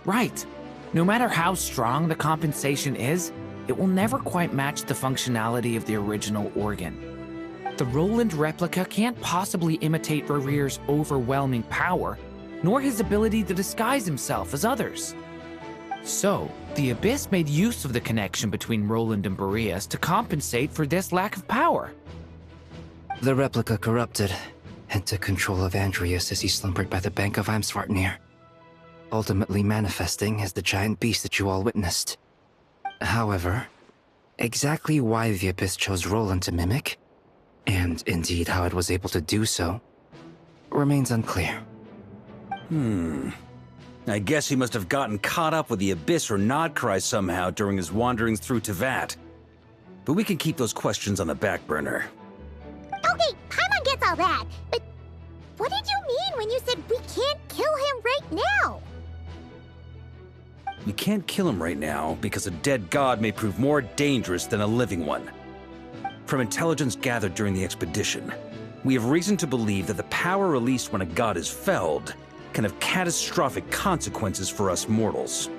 Right. No matter how strong the compensation is, it will never quite match the functionality of the original organ. The Roland replica can't possibly imitate Rerear's overwhelming power, nor his ability to disguise himself as others. So, the Abyss made use of the connection between Roland and Boreas to compensate for this lack of power. The replica corrupted and took control of Andreas as he slumbered by the bank of Eimsvartnir, ultimately manifesting as the giant beast that you all witnessed. However, exactly why the Abyss chose Roland to mimic, and indeed how it was able to do so, remains unclear. I guess he must have gotten caught up with the Abyss or Nodcry somehow during his wanderings through Teyvat. But we can keep those questions on the back burner. Okay, Paimon gets all that, but what did you mean when you said we can't kill him right now? We can't kill him right now because a dead god may prove more dangerous than a living one. From intelligence gathered during the expedition, we have reason to believe that the power released when a god is felled can have catastrophic consequences for us mortals.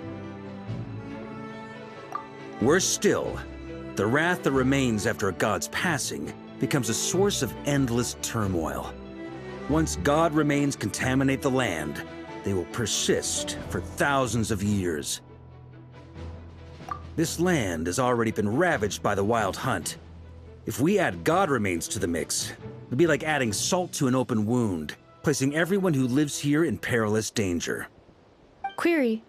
Worse still, the wrath that remains after a god's passing becomes a source of endless turmoil. Once god remains contaminate the land, they will persist for thousands of years. This land has already been ravaged by the Wild Hunt. If we add god remains to the mix, it'd be like adding salt to an open wound, placing everyone who lives here in perilous danger. Query.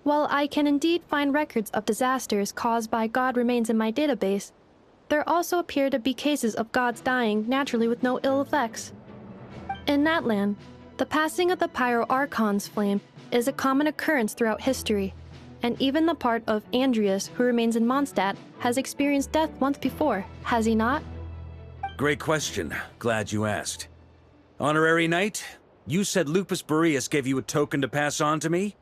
While I can indeed find records of disasters caused by god remains in my database, there also appear to be cases of gods dying naturally with no ill effects. In that land, the passing of the Pyro-Archon's flame is a common occurrence throughout history, and even the part of Andreas who remains in Mondstadt has experienced death once before, has he not? Great question. Glad you asked. Honorary Knight, you said Lupus Boreas gave you a token to pass on to me?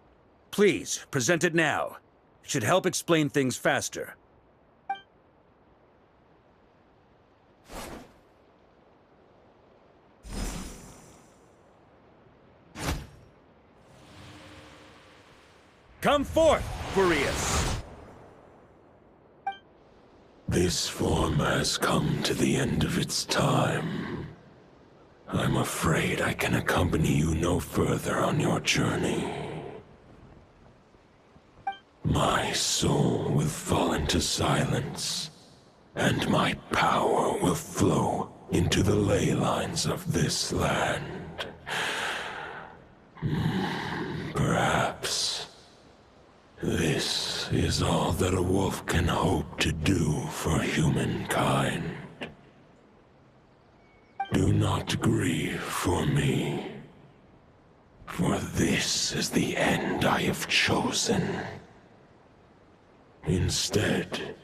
Please, present it now. It should help explain things faster. Come forth, Boreas! This form has come to the end of its time. I'm afraid I can accompany you no further on your journey. My soul will fall into silence, and my power will flow into the ley lines of this land. Perhaps this is all that a wolf can hope to do for humankind. Do not grieve for me, for this is the end I have chosen. Instead,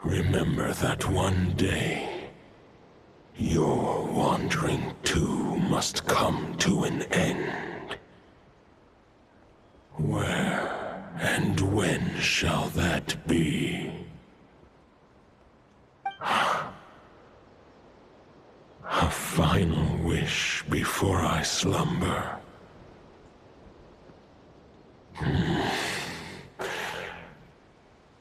remember that one day, your wandering too must come to an end. Where and when shall that be? A final wish before I slumber.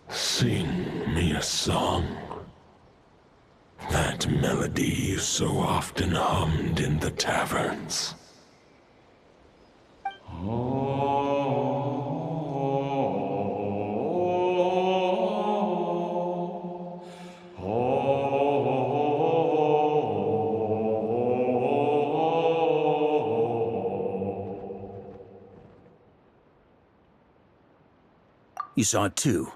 Sing me a song. That melody you so often hummed in the taverns. You saw it too.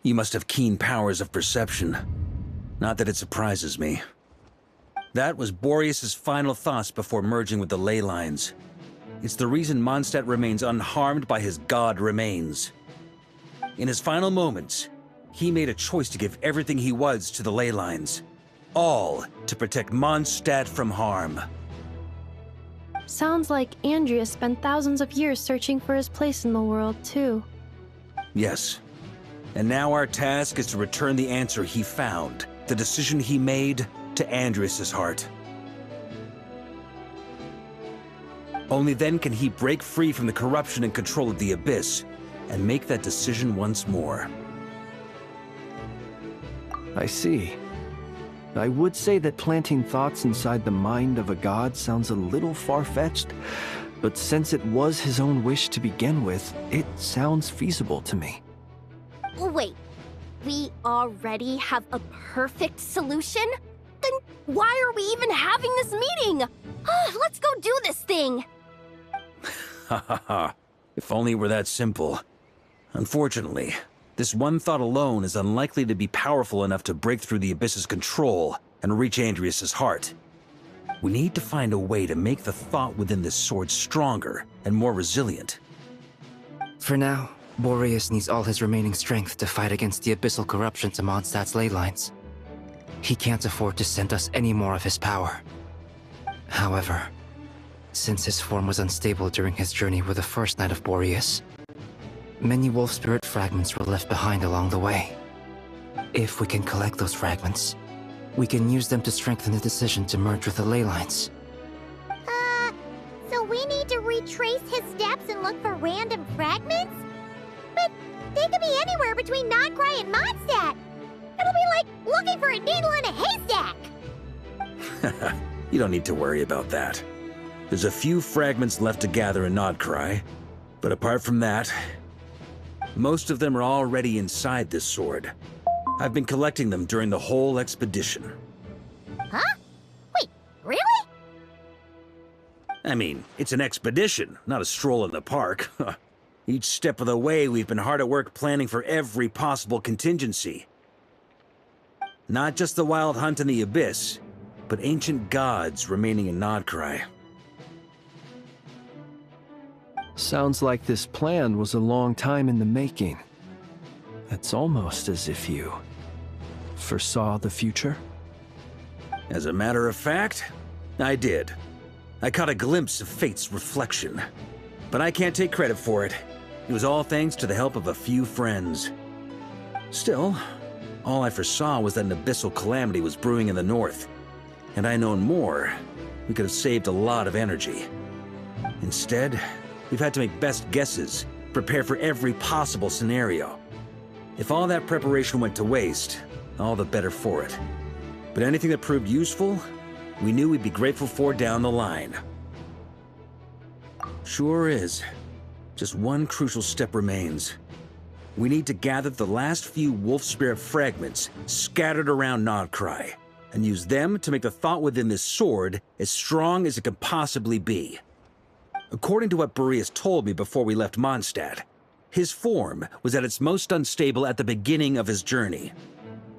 You must have keen powers of perception. Not that it surprises me. That was Boreas's final thoughts before merging with the ley lines. It's the reason Mondstadt remains unharmed by his god remains. In his final moments, he made a choice to give everything he was to the ley lines. All to protect Mondstadt from harm. Sounds like Andrea spent thousands of years searching for his place in the world, too. Yes. And now our task is to return the answer he found, the decision he made, to Andrias's heart. Only then can he break free from the corruption and control of the Abyss, and make that decision once more. I see. I would say that planting thoughts inside the mind of a god sounds a little far-fetched, but since it was his own wish to begin with, it sounds feasible to me. Wait, we already have a perfect solution? Then why are we even having this meeting? Let's go do this thing! Ha ha ha. If only it were that simple. Unfortunately, this one thought alone is unlikely to be powerful enough to break through the Abyss's control and reach Andrias's heart. We need to find a way to make the thought within this sword stronger and more resilient. For now, Boreas needs all his remaining strength to fight against the abyssal corruption to Mondstadt's ley lines. He can't afford to send us any more of his power. However, since his form was unstable during his journey with the first Knight of Boreas, many wolf spirit fragments were left behind along the way. If we can collect those fragments, we can use them to strengthen the decision to merge with the ley lines. So we need to retrace his steps and look for random fragments? But they could be anywhere between Nodcry and Mondstadt. It'll be like looking for a needle in a haystack. You don't need to worry about that. There's a few fragments left to gather in Nodcry, but apart from that, most of them are already inside this sword. I've been collecting them during the whole expedition. Huh? Wait, really? I mean, it's an expedition, not a stroll in the park. Each step of the way, we've been hard at work planning for every possible contingency. Not just the wild hunt in the Abyss, but ancient gods remaining in Nodcry. Sounds like this plan was a long time in the making. It's almost as if you foresaw the future. As a matter of fact, I did. I caught a glimpse of fate's reflection. But I can't take credit for it. It was all thanks to the help of a few friends. Still, all I foresaw was that an abyssal calamity was brewing in the north. Had I known more, we could have saved a lot of energy. Instead, we've had to make best guesses, prepare for every possible scenario. If all that preparation went to waste, all the better for it. But anything that proved useful, we knew we'd be grateful for down the line. Sure is. Just one crucial step remains. We need to gather the last few wolf spirit fragments scattered around Nodcry, and use them to make the thought within this sword as strong as it could possibly be. According to what Boreas told me before we left Mondstadt, his form was at its most unstable at the beginning of his journey.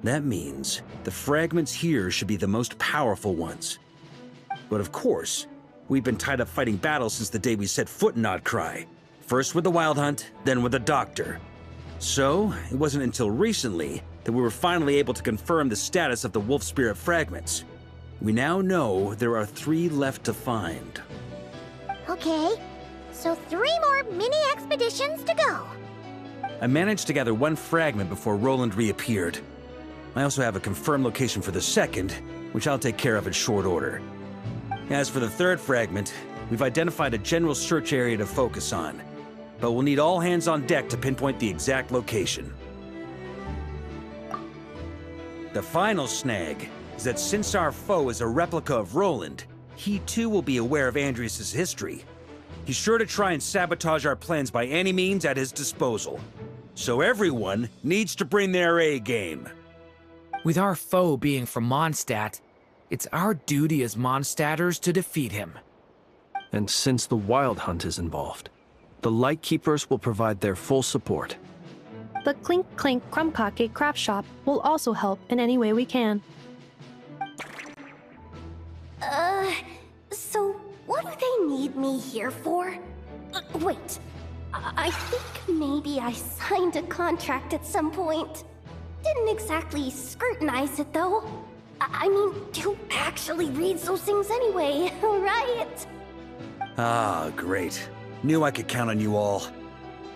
That means the fragments here should be the most powerful ones. But of course, we've been tied up fighting battles since the day we set foot in Nodcry. First with the Wild Hunt, then with the Doctor. So, it wasn't until recently that we were finally able to confirm the status of the Wolf Spirit fragments. We now know there are 3 left to find. Okay, so 3 more mini-expeditions to go. I managed to gather 1 fragment before Roland reappeared. I also have a confirmed location for the second, which I'll take care of in short order. As for the 3rd fragment, we've identified a general search area to focus on, but we'll need all hands on deck to pinpoint the exact location. The final snag is that since our foe is a replica of Roland, he too will be aware of Andrias's history. He's sure to try and sabotage our plans by any means at his disposal. So everyone needs to bring their A game. With our foe being from Mondstadt, it's our duty as Mondstadters to defeat him. And since the Wild Hunt is involved, the Lightkeepers will provide their full support. The Clink Clink Crumb Cake Craft Shop will also help in any way we can. here for? Wait. I think maybe I signed a contract at some point. Didn't exactly scrutinize it, though. I mean, who actually reads those things anyway, right? Ah, great. Knew I could count on you all.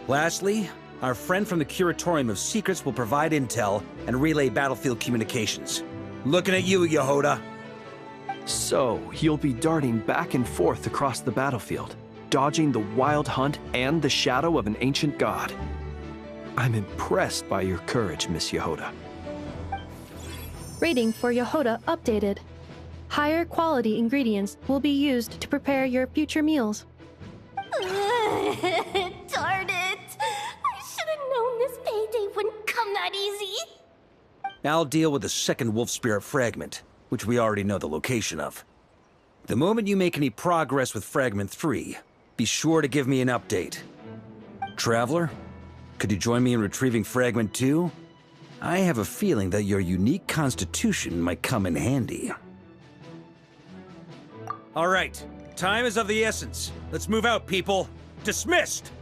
Lastly, our friend from the Curatorium of Secrets will provide intel and relay battlefield communications. Looking at you, Yehoda. So, you'll be darting back and forth across the battlefield, dodging the wild hunt and the shadow of an ancient god. I'm impressed by your courage, Miss Yehoda. Rating for Yehoda updated. Higher quality ingredients will be used to prepare your future meals. Darn it! I should have known this payday wouldn't come that easy. I'll deal with the second wolf spirit fragment, which we already know the location of. The moment you make any progress with Fragment 3, be sure to give me an update. Traveler, could you join me in retrieving Fragment 2? I have a feeling that your unique constitution might come in handy. All right, time is of the essence. Let's move out, people. Dismissed!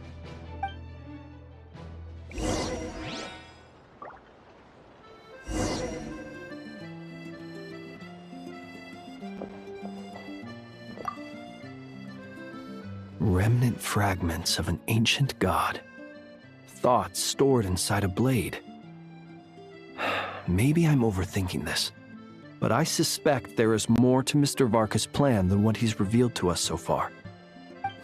Remnant fragments of an ancient god. Thoughts stored inside a blade. Maybe I'm overthinking this, but I suspect there is more to Mr. Varka's plan than what he's revealed to us so far.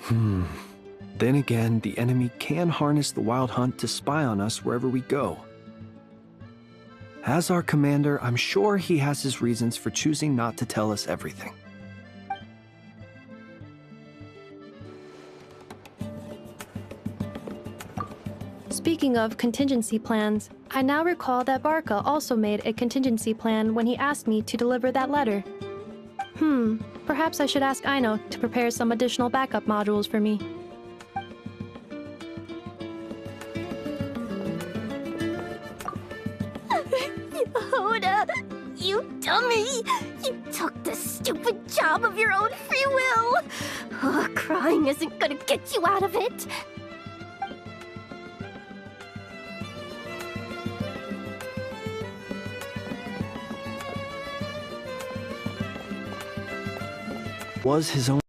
Then again, the enemy can harness the Wild Hunt to spy on us wherever we go. As our commander, I'm sure he has his reasons for choosing not to tell us everything. Speaking of contingency plans, I now recall that Varka also made a contingency plan when he asked me to deliver that letter. Perhaps I should ask Aino to prepare some additional backup modules for me. Yehoda, you dummy! You took the stupid job of your own free will! Crying isn't gonna get you out of it! Was his own